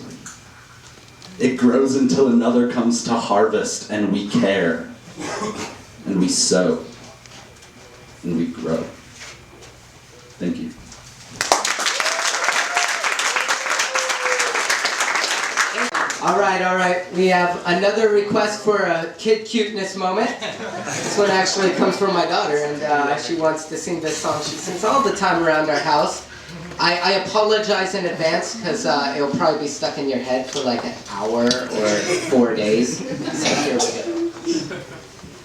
S4: It grows until another comes to harvest, and we care, and we sow, and we grow. Thank you.
S1: All right. We have another request for a kid cuteness moment. This one actually comes from my daughter, and she wants to sing this song. She sings all the time around our house. I apologize in advance because it'll probably be stuck in your head for like an hour or 4 days. So here we go.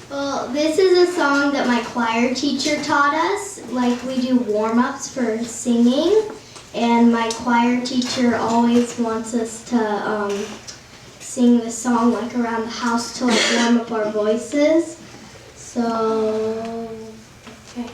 S17: Well, this is a song that my choir teacher taught us. Like, we do warm-ups for singing, and my choir teacher always wants us to sing the song like around the house to like warm up our voices. So, okay.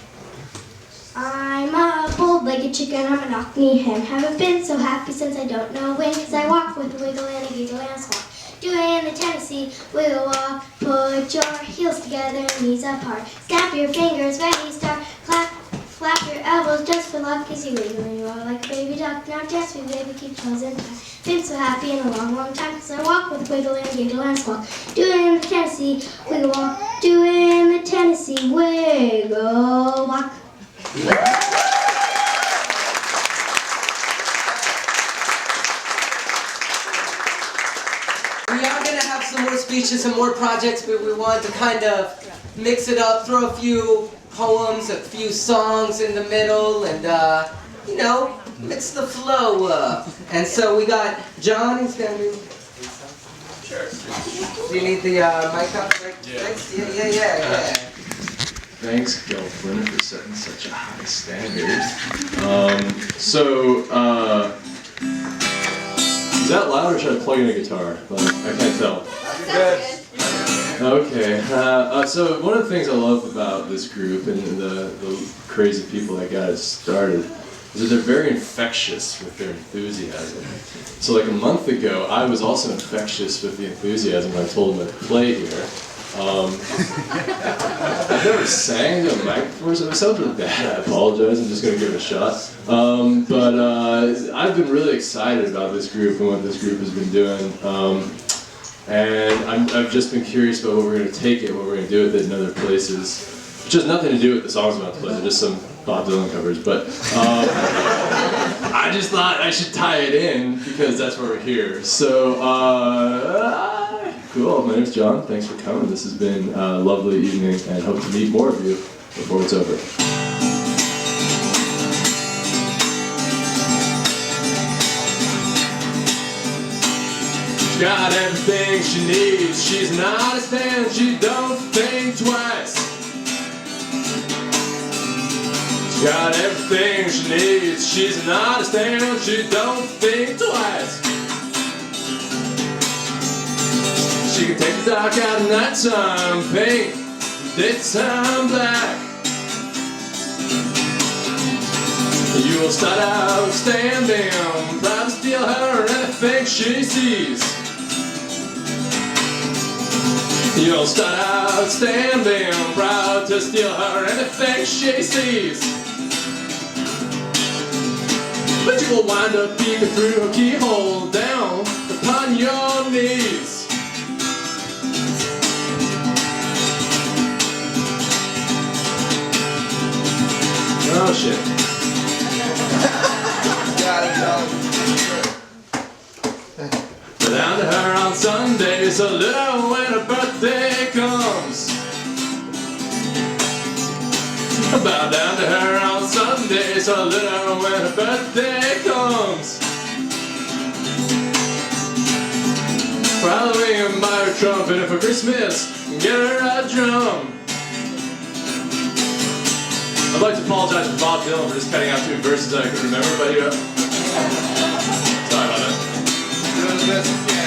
S17: I'm a bold-legged chicken, I'm a knock-knee hen. Haven't been so happy since I don't know when, 'cause I walk with a wiggle and a giggle and a squawk. Doing the Tennessee wiggle walk. Put your heels together, knees apart. Snap your fingers, ready, start. Clap, flap your elbows just for luck as you wiggle and you are like a baby duck. Now dance me, baby, keep toes in time. Been so happy in a long, long time, 'cause I walk with a wiggle and a giggle and a squawk. Doing the Tennessee wiggle walk. Doing the Tennessee wiggle walk.
S1: We are going to have some more speeches and more projects, but we want to kind of mix it up, throw a few poems, a few songs in the middle, and, you know, mix the flow up. And so we got John, who's going to do...
S8: Sure.
S1: Do you need the mic up? Yeah.
S18: Thanks, Gelflin, for setting such a high standard. Is that loud or should I plug in a guitar? Like, I can't tell. Okay. So one of the things I love about this group and the crazy people that got it started is that they're very infectious with their enthusiasm. So like a month ago, I was also infectious with the enthusiasm when I told them I'd play here. I've never sang to a mic before, so if it sounds really bad, I apologize. I'm just going to give it a shot. But I've been really excited about this group and what this group has been doing. And I've just been curious about where we're going to take it, what we're going to do with it in other places. Which has nothing to do with the songs I'm about to play, they're just some Bob Dylan covers. But I just thought I should tie it in because that's why we're here. So, cool. My name's John. Thanks for coming. This has been a lovely evening and hope to meet more of you before it's over. She's got everything she needs. She's an honest and she don't think twice. Got everything she needs. She's an honest and she don't think twice. She can take the dark out of nighttime, paint daytime black. You will start out standing, proud to steal her anything she sees. You'll start out standing, proud to steal her anything she sees. But you will wind up peeking through her keyhole down upon your knees. Oh shit. But down to her on Sundays a little when her birthday comes. Bow down to her on Sundays a little when her birthday comes. For Halloween buy her a trumpet and for Christmas get her a drum. I'd like to apologize to Bob Dylan for just cutting out 2 verses that I couldn't remember, but sorry about that. Doing the best you can, man.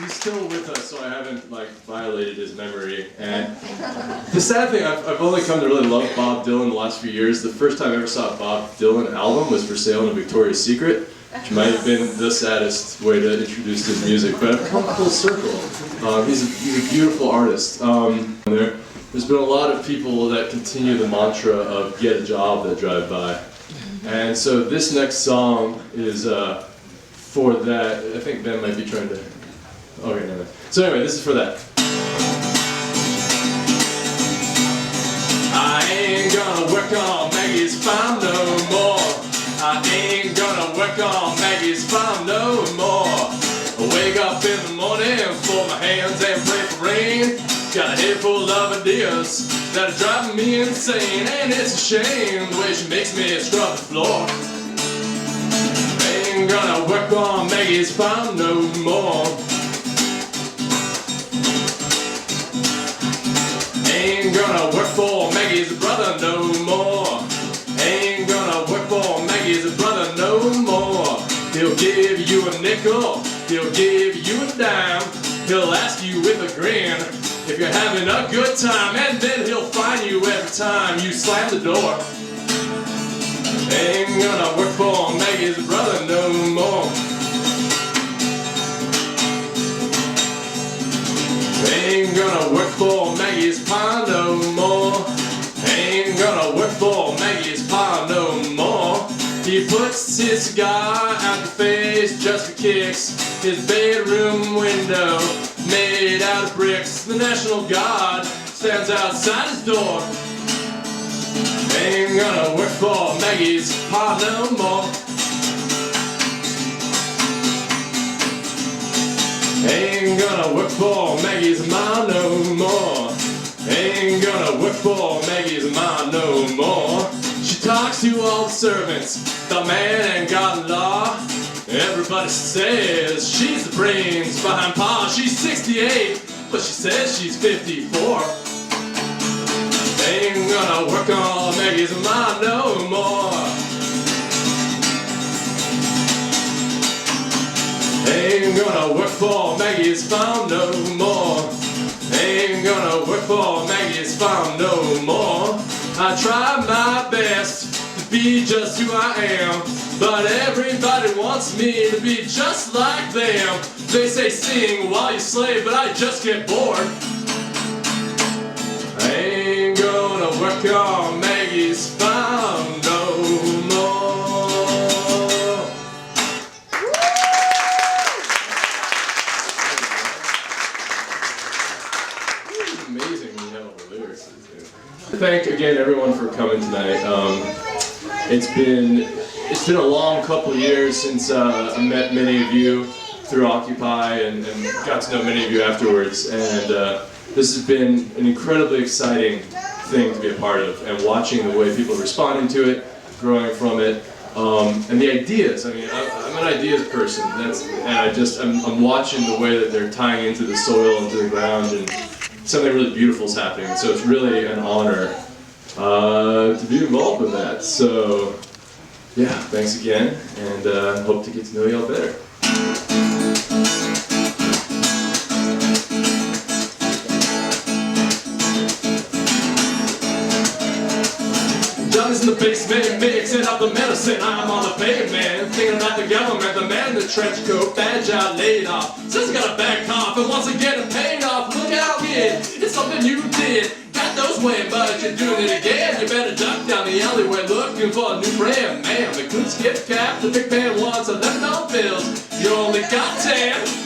S18: Still with us, so I haven't violated his memory. And the sad thing, I've only come to really love Bob Dylan the last few years. The first time I ever saw a Bob Dylan album was for sale in a Victoria's Secret, which might have been the saddest way to introduce his music, but I've come full circle. He's a beautiful artist. There's been a lot of people that continue the mantra of get a job that drive by. And so this next song is for that. I think Ben might be trying to... Okay, never mind. So anyway, this is for that. I ain't gonna work on Maggie's farm no more. I ain't gonna work on Maggie's farm no more. I wake up in the morning, fold my hands and pray for rain. Got a head full of ideas that are driving me insane. And it's a shame the way she makes me scrub the floor. I ain't gonna work on Maggie's farm no more. Ain't gonna work for Maggie's brother no more. Ain't gonna work for Maggie's brother no more. He'll give you a nickel, he'll give you a dime. He'll ask you with a grin if you're having a good time, and then he'll find you every time you slam the door. Ain't gonna work for Maggie's brother no more. Ain't gonna work for Maggie's pa no more. Ain't gonna work for Maggie's pa no more. He puts his cigar out the face just for kicks. His bedroom window made out of bricks. The National Guard stands outside his door. Ain't gonna work for Maggie's pa no more. Ain't gonna work for Maggie's ma no more. Ain't gonna work for Maggie's ma no more. She talks to all the servants, the man and God and law. Everybody says she's the brains behind Pa. She's 68, but she says she's 54. Ain't gonna work on Maggie's ma no more. Ain't gonna work for Maggie's farm no more. Ain't gonna work for Maggie's farm no more. I try my best to be just who I am, but everybody wants me to be just like them. They say sing while you slave, but I just get bored. I ain't gonna work on Maggie's farm no more. Thank again everyone for coming tonight. It's been a long couple of years since I met many of you. through Occupy and got to know many of you afterwards. And this has been an incredibly exciting thing to be a part of, and watching the way people are responding to it, growing from it, and the ideas. I mean, I'm an ideas person, I'm watching the way that they're tying into the soil, into the ground, and something really beautiful is happening. So it's really an honor to be involved with that. So yeah, thanks again, and hope to get to know y'all better. Johnny's in the basement, mixing up the medicine. I'm on the pavement, thinking about the government. The man in the trench coat, badge out, laid off. Says he got a bad cough and wants to get it paid off. Look out, kid, it's something you did. Got those way, but you're doing it again. You better duck down the alleyway looking for a new friend. Man, the coon skip cap, the big man wants $11 bills. You only got 10.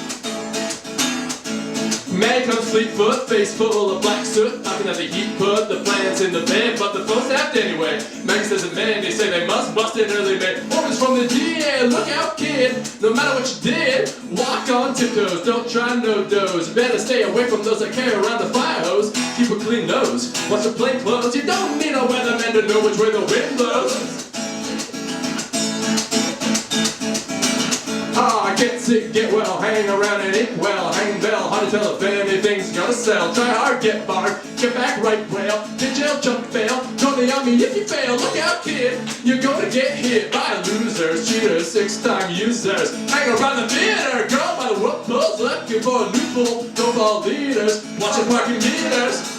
S18: Man comes Fleetfoot, face full of black soot, talking that the heat put the plants in the bed, but the phone snapped anyway. Meg says it man, they say they must bust it early May. Orders from the DA, look out kid, no matter what you did, walk on tiptoes, don't try no doze. Better stay away from those that carry around the fire hose, keep a clean nose, watch the plain clothes, you don't need a weatherman to know which way the wind blows. Ah, get sick, get well, hang around and eat well, hang bell, hard to tell if anything's gonna sell. Try hard, get barred, get back right rail, get jail, jump bail, join the army if you fail. Look out kid, you're gonna get hit by losers, cheaters, 6-time users. Hang around the theater, girl by the whoop pulls, looking for a new fool, don't fall leaders, watch the parking meters.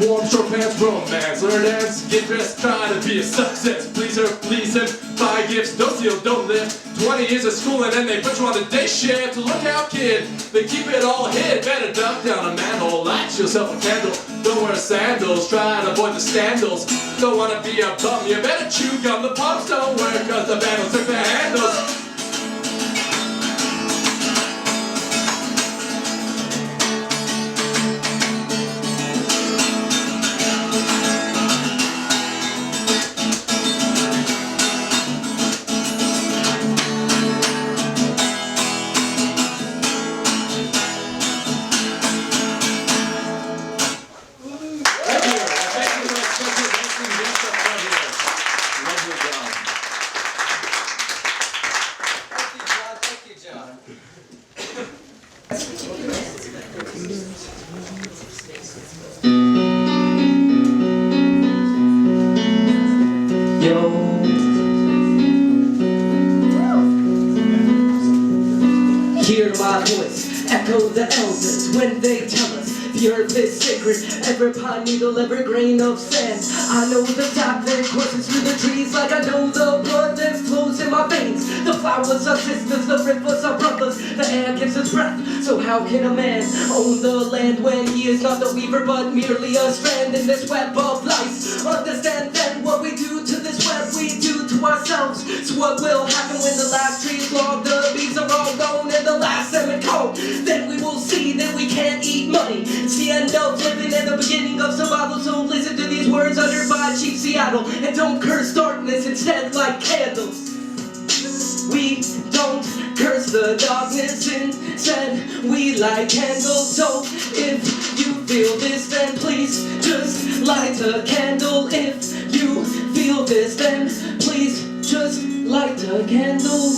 S18: Warm, short pants, romance, learn dance, get dressed, try to be a success. Please her, please him, buy gifts, don't steal, don't live. 20 years of schooling and they put you on the day shift. Look out kid, they keep it all hid. Better duck down a manhole, light yourself a candle. Don't wear sandals, try and avoid the scandals. Don't wanna be a bum, you better chew gum. The pumps don't work cause the vandals took the handles.
S1: Hear my voice, echo the elders when they tell us the earth is sacred. Every pine needle, every grain of sand. I know the sap that courses through the trees, like I know the blood that flows in my veins. The flowers are sisters, the rivers are brothers, the air gives us breath. So how can a man own the land when he is not the weaver but merely a strand in this web of life? Understand then what we do to this web, we do to ourselves. So what will happen when the last tree is logged, the bees are all gone, and the last salmon caught? Then we will see that we can't eat money. It's the end of living and the beginning of survival. So listen to these words uttered by Chief Seattle, and don't curse darkness, instead light candles. We don't curse the darkness, instead we light candles. So if you feel this, then please just light a candle. If you feel this, then please just light a candle.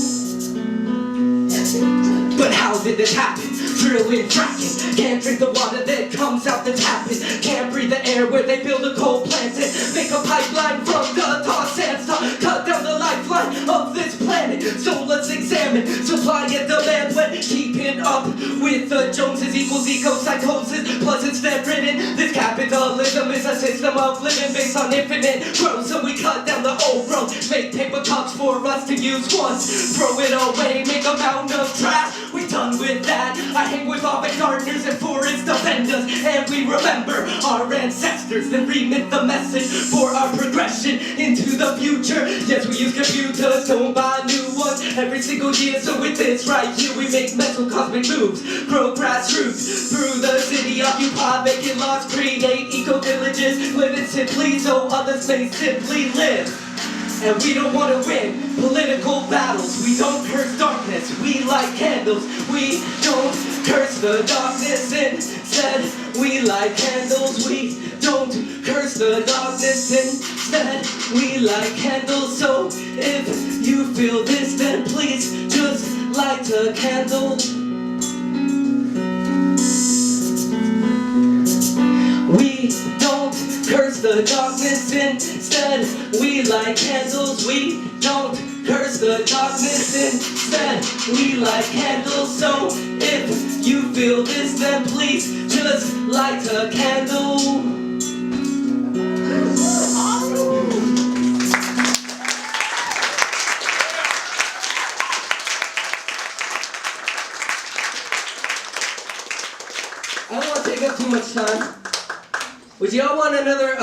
S1: But how did this happen? Drilling, fracking, can't drink the water that comes out the tapping. Can't breathe the air where they build a coal plant and make a pipeline from the tar sands to cut down the lifeline of this planet. So let's examine supply and demand when keeping up with the Joneses equals eco-psychosis. Plus it's dead written, this capitalism is a system of living based on infinite growth. So we cut down the old road, make paper cups for us to use once, throw it away, make a mountain of trash. We done with that. I hang with avant-gardeners and forest defenders. agendas, and we remember our ancestors, then remit the message for our progression into the future. Yes, we use computers, don't buy new ones every single year, so with this right here we make mental cosmic moves, grow grassroots through the city, occupy vacant lots, create eco-villages, living simply so others may simply live. And we don't want to win political battles. We don't curse darkness, we light candles. We don't curse the darkness, instead we light candles. We don't curse the darkness, instead we light candles. So if you feel this, then please just light a candle. We don't curse the darkness, instead we light candles. We don't curse the darkness, instead we light candles. So if you feel this, then please just light a candle. I don't want to take up too much time. Would y'all want another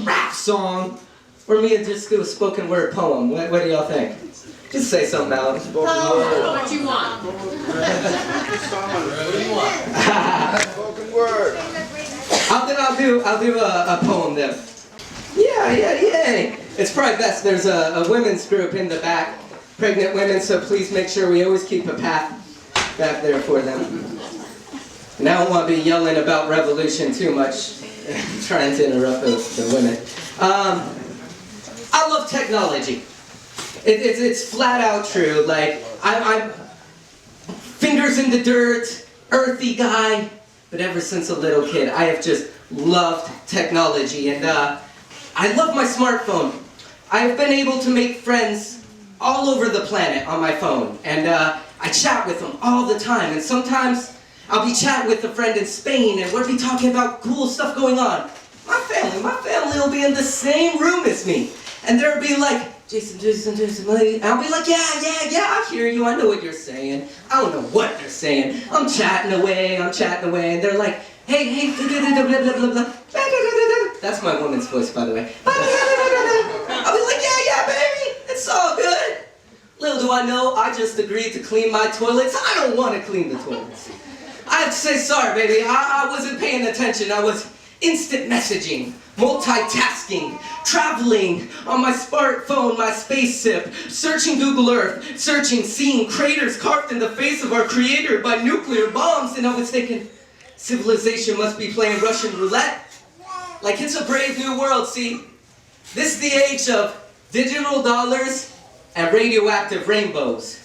S1: rap song? Or me to just do a spoken word poem? What do y'all think? Just say something out.
S11: What you want?
S1: What do you want? Spoken word. I'll do a poem then. Yeah. It's probably best. There's a women's group in the back, pregnant women, so please make sure we always keep a path back there for them. And I don't want to be yelling about revolution too much, trying to interrupt the women. I love technology. It's flat out true. Like, I'm fingers in the dirt, earthy guy, but ever since a little kid, I have just loved technology. And I love my smartphone. I have been able to make friends all over the planet on my phone. And I chat with them all the time. And sometimes I'll be chatting with a friend in Spain and we'll be talking about cool stuff going on. My family will be in the same room as me. And they'll be like, Jason, and I'll be like, yeah, I hear you, I know what you're saying. I don't know what they're saying. I'm chatting away, and they're like, hey, blah, blah, blah. That's my woman's voice, by the way. I'll be like, yeah, baby, it's all good. Little do I know, I just agreed to clean my toilets. I don't want to clean the toilets. I have to say sorry, baby. I wasn't paying attention. I was instant messaging, multitasking, traveling on my smartphone, my spaceship, searching Google Earth, seeing craters carved in the face of our creator by nuclear bombs, and I was thinking, civilization must be playing Russian roulette. Like, it's a brave new world, see? This is the age of digital dollars and radioactive rainbows,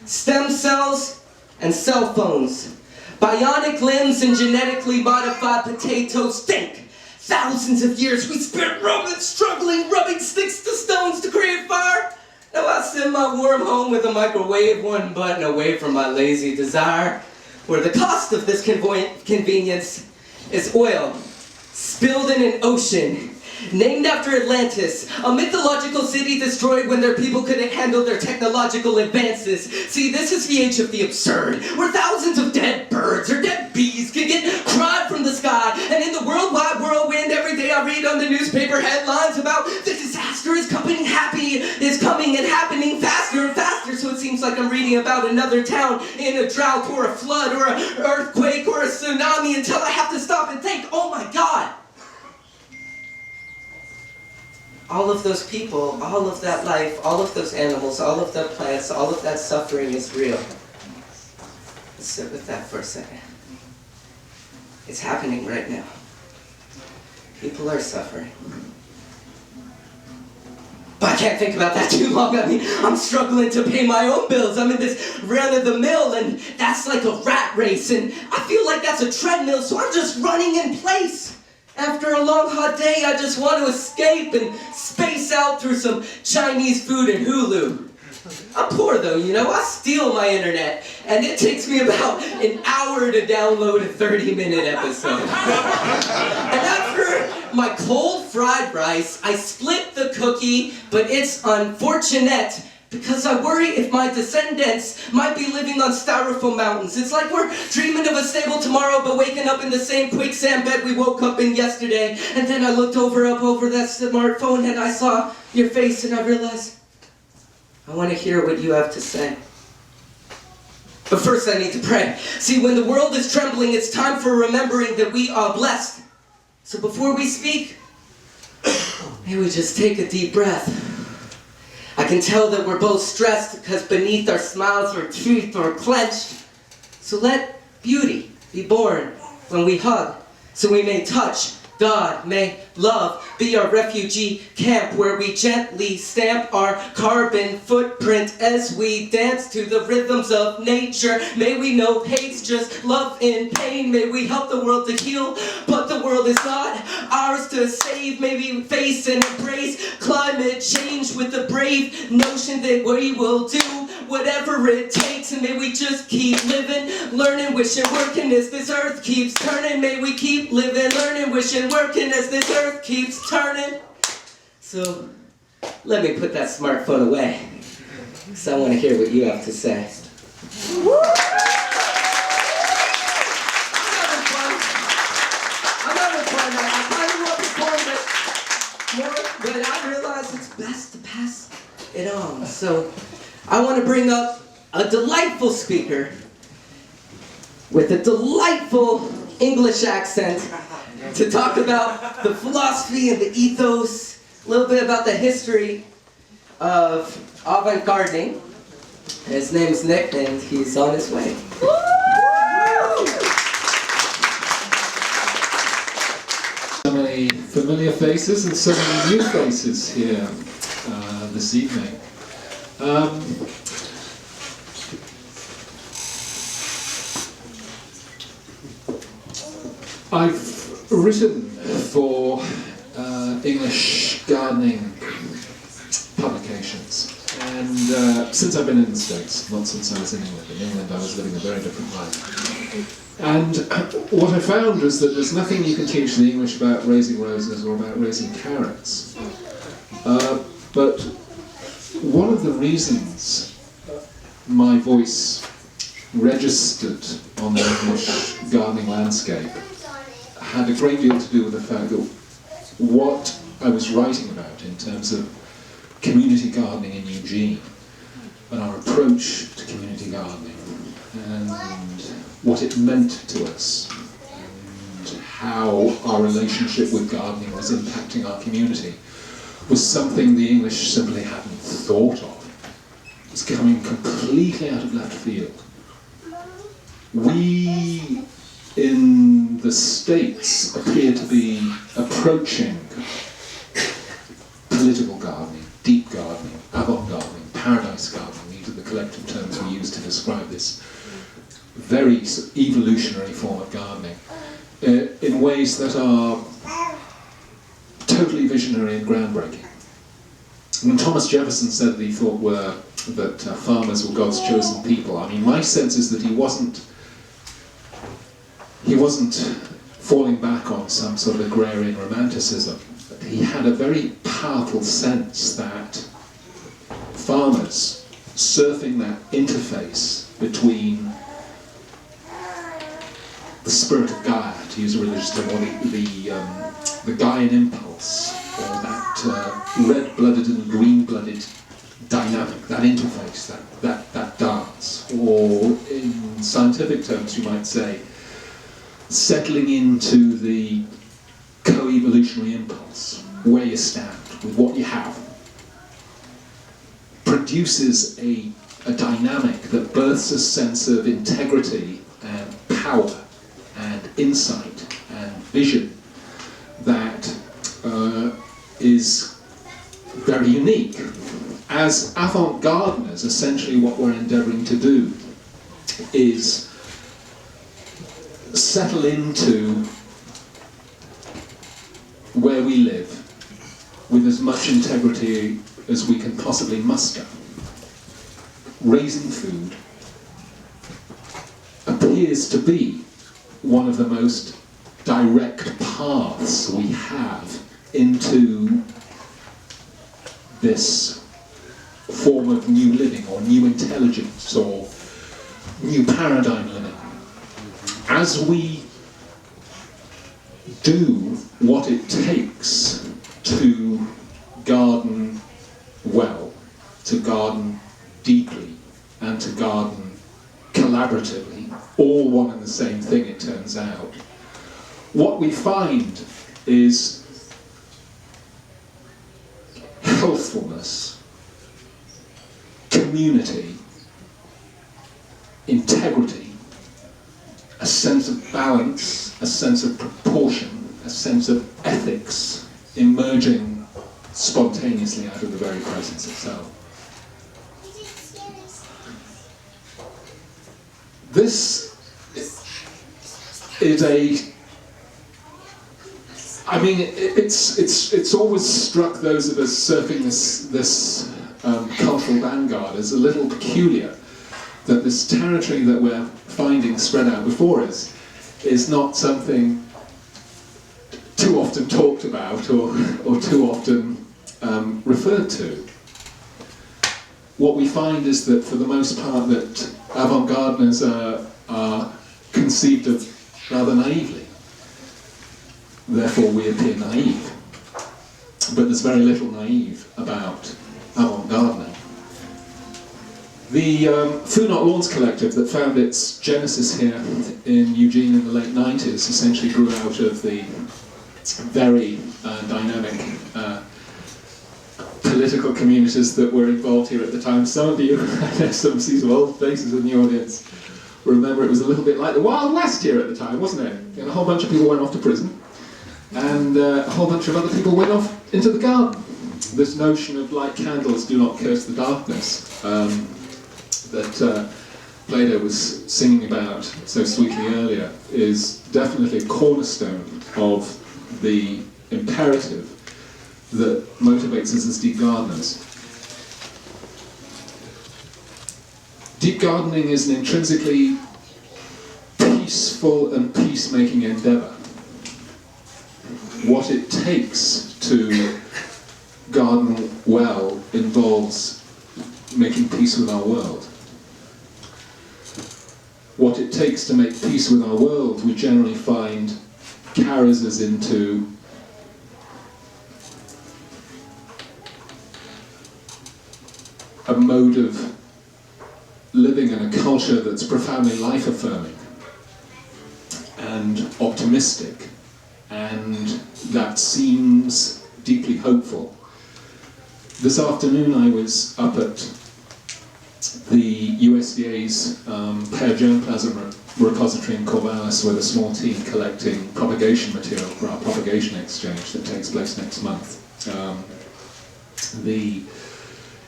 S1: stem cells and cell phones, bionic limbs and genetically modified potatoes. Think, thousands of years we spent Romans struggling, rubbing sticks to stones to create fire. Now I send my warm home with a microwave, one button away from my lazy desire, where the cost of this convenience is oil spilled in an ocean named after Atlantis, a mythological city destroyed when their people couldn't handle their technological advances. See, this is the age of the absurd, where thousands of dead birds or dead bees can get cried from the sky, and in the worldwide whirlwind every day I read on the newspaper headlines about the disaster is coming and happening faster and faster, so it seems like I'm reading about another town in a drought or a flood or an earthquake or a tsunami until I have to stop and think, oh my God, all of those people, all of that life, all of those animals, all of the plants, all of that suffering is real. Let's sit with that for a second. It's happening right now. People are suffering. But I can't think about that too long. I mean, I'm struggling to pay my own bills. I'm in this run-of-the-mill, and that's like a rat race, and I feel like that's a treadmill, so I'm just running in place. After a long, hot day, I just want to escape and space out through some Chinese food and Hulu. I'm poor though, you know, I steal my internet, and it takes me about an hour to download a 30-minute episode. And after my cold fried rice, I split the cookie, but it's unfortunate Because I worry if my descendants might be living on styrofoam mountains. It's like we're dreaming of a stable tomorrow, but waking up in the same quicksand bed we woke up in yesterday. And then I looked up over that smartphone and I saw your face and I realized, I want to hear what you have to say. But first I need to pray. See, when the world is trembling, it's time for remembering that we are blessed. So before we speak, may we just take a deep breath. I can tell that we're both stressed because beneath our smiles our teeth are clenched. So let beauty be born when we hug, so we may touch. God, may love be our refugee camp where we gently stamp our carbon footprint as we dance to the rhythms of nature. May we know hate's just love in pain. May we help the world to heal, but the world is not ours to save. May we face and embrace climate change with the brave notion that we will do whatever it takes. And may we just keep living, learning, wishing, working as this earth keeps turning. May we keep living, learning, wishing, working as this earth keeps turning. So let me put that smartphone away, because I want to hear what you have to say. I'm having fun. I kind of want to perform it more, but I realize it's best to pass it on. So I want to bring up a delightful speaker with a delightful English accent to talk about the philosophy and the ethos, a little bit about the history of avant-gardening. His name's Nick, and he's on his way.
S19: So many familiar faces and so many new faces here this evening. I've written for English gardening publications, and since I've been in the States, not since I was in England. In England I was living a very different life. And what I found was that there's nothing you can teach the English about raising roses or about raising carrots. But one of the reasons my voice registered on the English gardening landscape had a great deal to do with the fact that what I was writing about in terms of community gardening in Eugene and our approach to community gardening and what it meant to us and how our relationship with gardening was impacting our community was something the English simply hadn't thought of. It was coming completely out of left field. We in the States appear to be approaching political gardening, deep gardening, avant-gardening, paradise gardening. These are the collective terms we use to describe this very evolutionary form of gardening in ways that are totally visionary and groundbreaking. When Thomas Jefferson said that he thought that farmers were God's chosen people, I mean, my sense is that he wasn't falling back on some sort of agrarian romanticism. He had a very powerful sense that farmers, surfing that interface between the spirit of Gaia, to use a religious term, or the Gaian impulse, or that red-blooded and green-blooded dynamic, that interface, that dance, or in scientific terms you might say, settling into the co-evolutionary impulse, where you stand, with what you have, produces a dynamic that births a sense of integrity and power and insight and vision that is very unique. As avant-gardeners, essentially what we're endeavouring to do is settle into where we live with as much integrity as we can possibly muster. Raising food appears to be one of the most direct paths we have into this form of new living or new intelligence or new paradigm living. As we do what it takes to garden well, to garden deeply, and to garden collaboratively, all one and the same thing it turns out, what we find is healthfulness, community, integrity, a sense of balance, a sense of proportion, a sense of ethics emerging spontaneously out of the very presence itself. This is it's always struck those of us surfing this cultural vanguard as a little peculiar, that this territory that we're finding spread out before us is not something too often talked about or too often referred to. What we find is that for the most part that avant-gardeners are conceived of rather naively. Therefore we appear naive. But there's very little naive about avant-gardening. The Food Not Lawns collective that found its genesis here in Eugene in the late 90s essentially grew out of the very dynamic political communities that were involved here at the time. Some of you, some sees of old faces in the audience, remember it was a little bit like the Wild West here at the time, wasn't it? And a whole bunch of people went off to prison, and a whole bunch of other people went off into the garden. This notion of light candles do not curse the darkness that Plato was singing about so sweetly earlier is definitely a cornerstone of the imperative that motivates us as deep gardeners. Deep gardening is an intrinsically peaceful and peacemaking endeavour. What it takes to garden well involves making peace with our world. What it takes to make peace with our world, we generally find carries us into a mode of living in a culture that's profoundly life-affirming and optimistic, and that seems deeply hopeful. This afternoon I was up at the USDA's pear germplasm repository in Corvallis with a small team collecting propagation material for our propagation exchange that takes place next month. The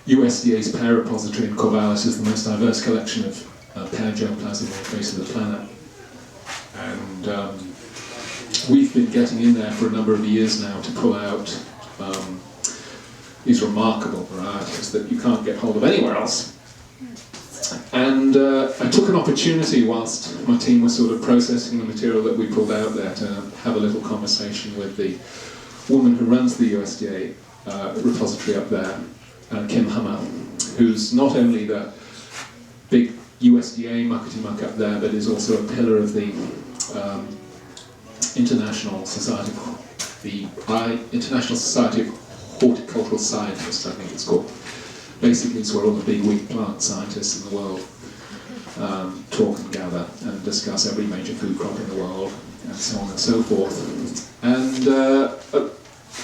S19: USDA's pear repository in Corvallis is the most diverse collection of pear germplasm on the face of the planet. And we've been getting in there for a number of years now to pull out these remarkable varieties that you can't get hold of anywhere else. And I took an opportunity whilst my team was sort of processing the material that we pulled out there to have a little conversation with the woman who runs the USDA repository up there, Kim Hummer, who's not only the big USDA muckety-muck up there, but is also a pillar of the International Society of Horticultural Scientists, I think it's called. Basically, it's where all the big wig plant scientists in the world talk and gather and discuss every major food crop in the world, and so on and so forth. And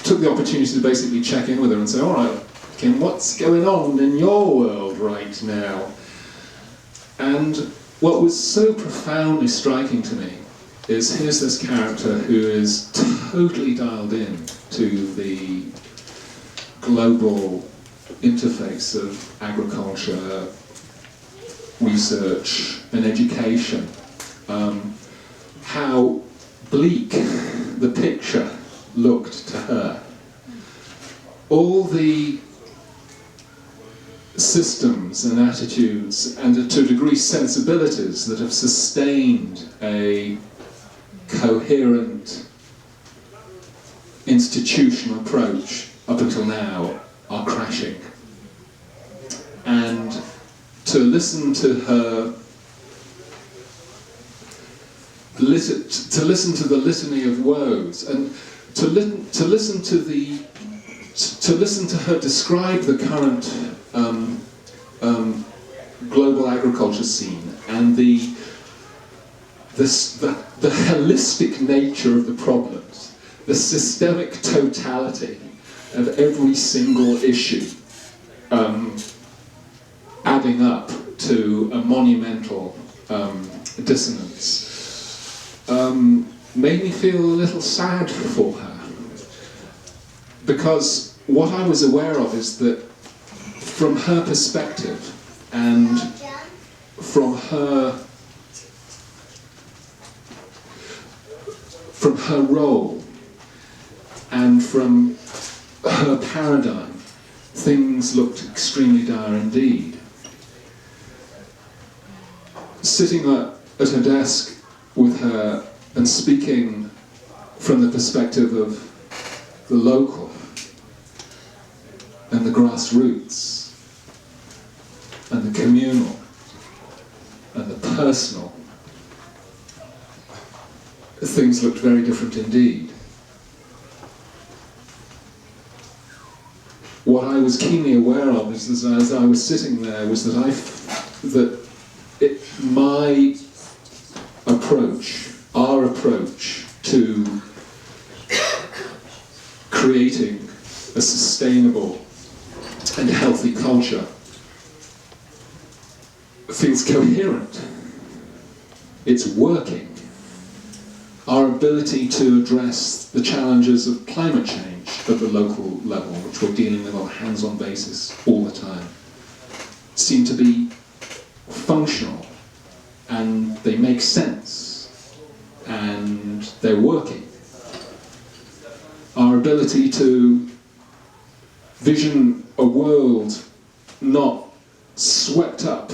S19: took the opportunity to basically check in with her and say, all right, Kim, what's going on in your world right now? And what was so profoundly striking to me is here's this character who is totally dialed in to the global interface of agriculture, research and education. How bleak the picture looked to her. All the systems and attitudes and to a degree sensibilities that have sustained a coherent institutional approach up until now are crashing. and to listen to her, to listen to the litany of woes, and to listen to her describe the current global agriculture scene and the holistic nature of the problems, the systemic totality of every single issue, adding up to a monumental dissonance, made me feel a little sad for her. Because what I was aware of is that from her perspective and from her role and from her paradigm, things looked extremely dire indeed. Sitting at her desk with her and speaking from the perspective of the local and the grassroots and the communal and the personal, things looked very different indeed. What I was keenly aware of is, as I was sitting there, was that my approach, our approach to creating a sustainable and healthy culture feels coherent. It's working. Our ability to address the challenges of climate change at the local level, which we're dealing with on a hands-on basis all the time, seem to be functional, and they make sense, and they're working. Our ability to vision a world not swept up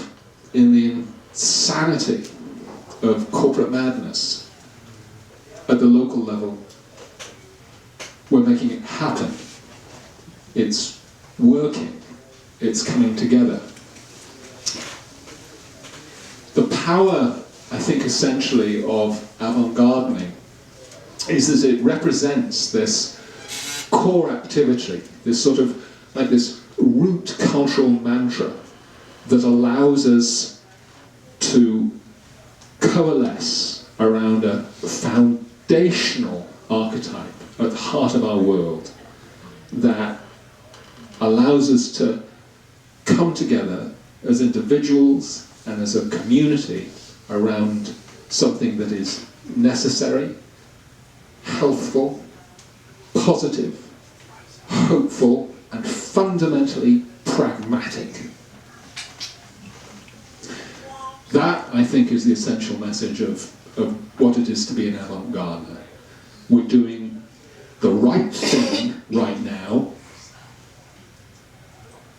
S19: in the insanity of corporate madness at the local level, we're making it happen. It's working. It's coming together. The power, I think, essentially of avant-gardening is that it represents this core activity, this sort of, like this root cultural mantra that allows us to coalesce around a foundational archetype at the heart of our world that allows us to come together as individuals and as a community around something that is necessary, healthful, positive, hopeful, and fundamentally pragmatic. That, I think, is the essential message of what it is to be an avant-gardener. We're doing the right thing right now,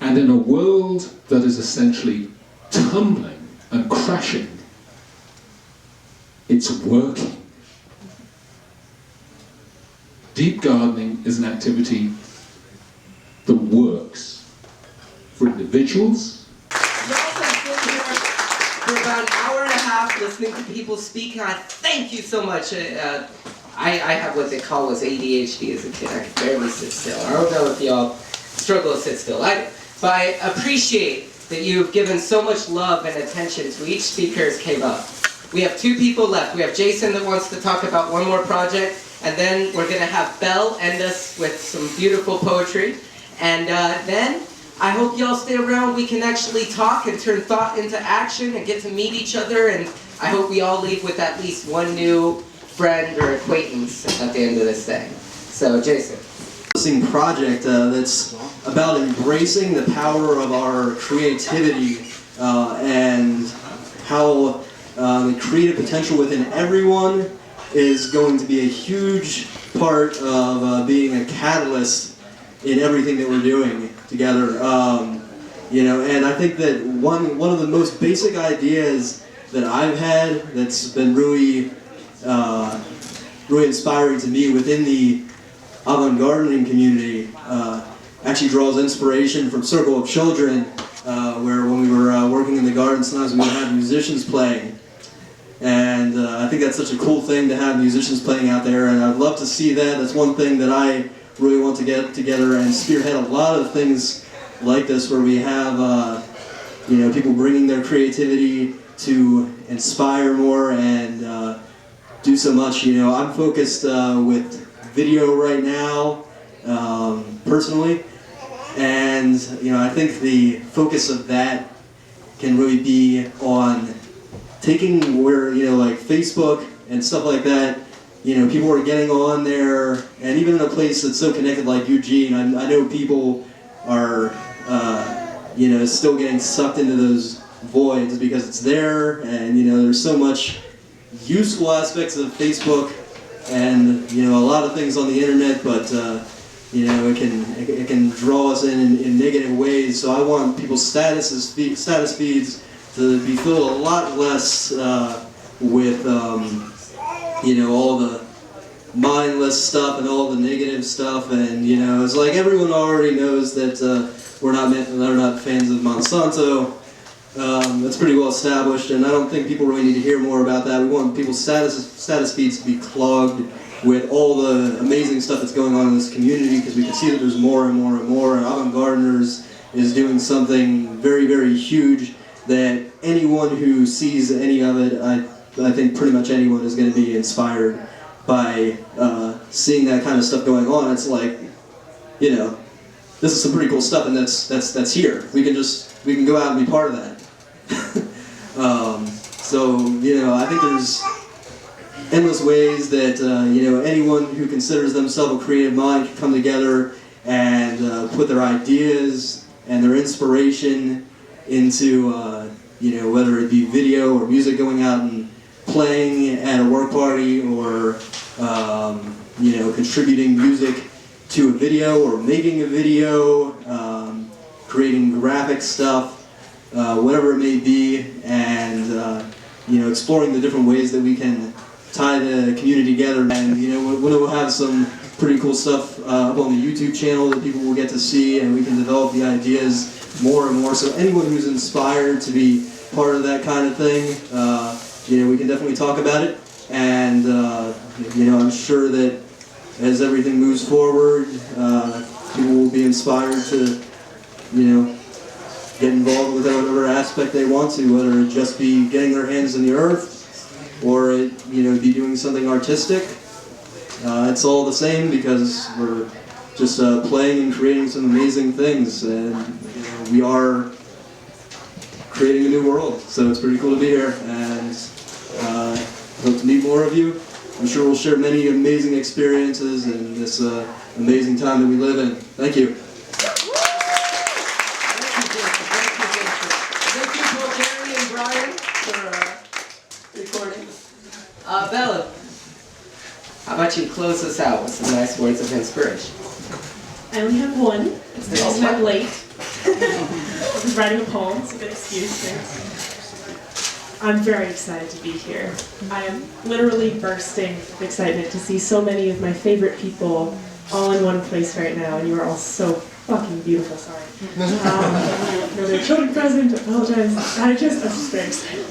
S19: and in a world that is essentially tumbling and crashing, it's working. Deep gardening is an activity that works for individuals.
S1: You also sit here for about an hour and a half listening to people speak, and I thank you so much. I have what they call was ADHD as a kid. I could barely sit still. I don't know if y'all struggle to sit still. But I appreciate that you've given so much love and attention to each speaker who came up. We have 2 people left. We have Jason that wants to talk about one more project, and then we're going to have Belle end us with some beautiful poetry. And then I hope y'all stay around. We can actually talk and turn thought into action and get to meet each other. And I hope we all leave with at least one new friend or acquaintance at the end of this thing. So, Jason.
S20: Project that's about embracing the power of our creativity and how the creative potential within everyone is going to be a huge part of being a catalyst in everything that we're doing together. And I think that one of the most basic ideas that I've had that's been really inspiring to me within the avant-gardening community actually draws inspiration from Circle of Children, where when we were working in the garden, sometimes we would have musicians playing. And I think that's such a cool thing to have musicians playing out there, and I'd love to see that. That's one thing that I really want to get together and spearhead a lot of things like this, where we have people bringing their creativity to inspire more and do so much. I'm focused with video right now, personally, and I think the focus of that can really be on taking where, like Facebook and stuff like that, people are getting on there, and even in a place that's so connected like Eugene, I know people are, still getting sucked into those voids because it's there, and, there's so much useful aspects of Facebook and, a lot of things on the internet, but, it can draw us in negative ways. So I want people's status feeds to be filled a lot less with, all the mindless stuff and all the negative stuff, and it's like everyone already knows that they're not fans of Monsanto. That's pretty well established, and I don't think people really need to hear more about that. We want people's status feeds to be clogged with all the amazing stuff that's going on in this community, because we can see that there's more and more and more. And Avant-Gardeners is doing something very, very huge that anyone who sees any of it, I think pretty much anyone is going to be inspired by seeing that kind of stuff going on. It's like, this is some pretty cool stuff, and that's here. We can go out and be part of that. I think there's endless ways that anyone who considers themselves a creative mind can come together and put their ideas and their inspiration into whether it be video or music, going out and playing at a work party, or contributing music to a video or making a video, creating graphic stuff, whatever it may be, and exploring the different ways that we can tie the community together. And we'll have some pretty cool stuff up on the YouTube channel that people will get to see, and we can develop the ideas more and more. So anyone who's inspired to be part of that kind of thing, we can definitely talk about it. And I'm sure that as everything moves forward, people will be inspired to get involved with whatever aspect they want to, whether it just be getting their hands in the earth or it be doing something artistic. It's all the same, because we're just playing and creating some amazing things, and we are creating a new world. So it's pretty cool to be here, and hope to meet more of you. I'm sure we'll share many amazing experiences in this amazing time that we live in. Thank you.
S1: Bella, how about you close us out with some nice words of inspiration?
S21: I only have one. It's because I'm late. I was writing a poem. It's a good excuse. Thanks. I'm very excited to be here. I am literally bursting with excitement to see so many of my favorite people all in one place right now, and you are all so fucking beautiful. Sorry. No, there are children present. I apologize. I'm just very excited.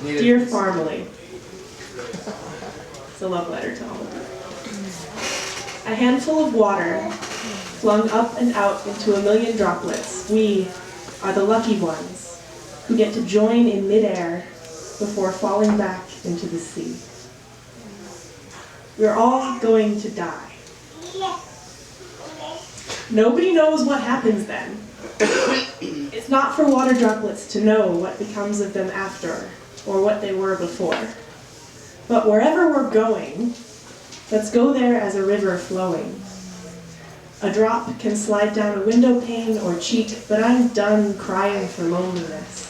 S21: Dear Farmley, it's a love letter to all of you. A handful of water flung up and out into a million droplets. We are the lucky ones who get to join in midair before falling back into the sea. We're all going to die. Nobody knows what happens then. It's not for water droplets to know what becomes of them after, or what they were before. But wherever we're going, let's go there as a river flowing. A drop can slide down a window pane or cheek, but I'm done crying for loneliness.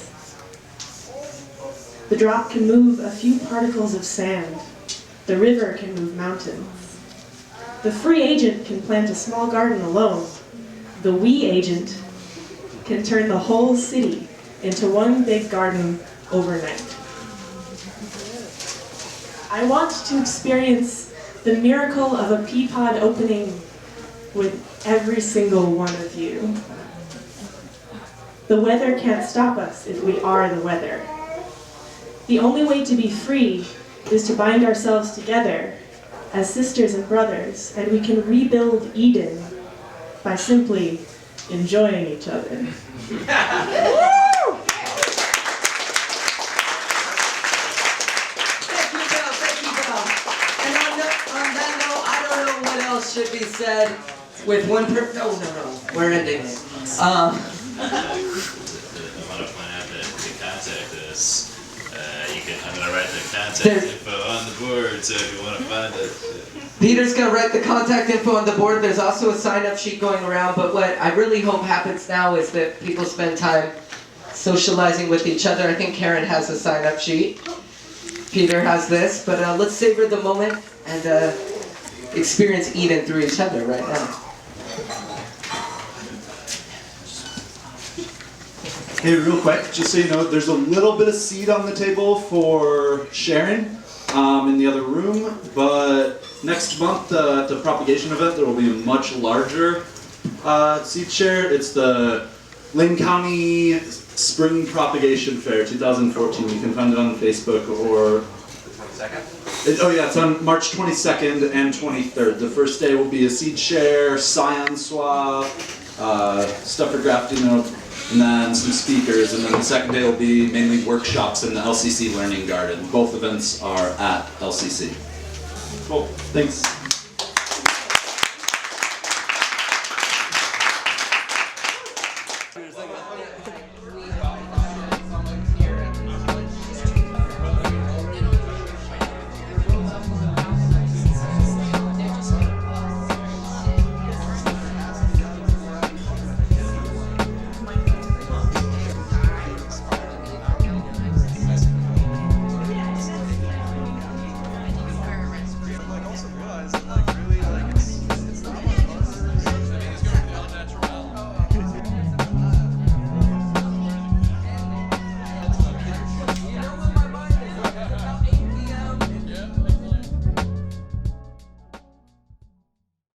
S21: The drop can move a few particles of sand. The river can move mountains. The free agent can plant a small garden alone. The we agent can turn the whole city into one big garden overnight. I want to experience the miracle of a pea pod opening with every single one of you. The weather can't stop us if we are the weather. The only way to be free is to bind ourselves together as sisters and brothers, and we can rebuild Eden by simply enjoying each other.
S1: Thank you, Bill. And on that note, I don't know what else should be said with one no, we're ending it.
S2: I want to point out that to contact us, I'm going to write the contact info on the board, so if you want to find us.
S1: Peter's going to write the contact info on the board. There's also a sign-up sheet going around, but what I really hope happens now is that people spend time socializing with each other. I think Karen has a sign-up sheet. Peter has this, but let's savor the moment and experience Eden through each other right now.
S4: Hey, real quick, just so you know, there's a little bit of seed on the table for sharing in the other room, but next month at the propagation event, there will be a much larger seed share. It's the Lane County Spring Propagation Fair 2014. You can find it on Facebook or...
S3: 22nd?
S4: It's on March 22nd and 23rd. The first day will be a seed share, scion swap, stuff for grafting up, and then some speakers, and then the second day will be mainly workshops in the LCC Learning Garden. Both events are at LCC. Cool, thanks.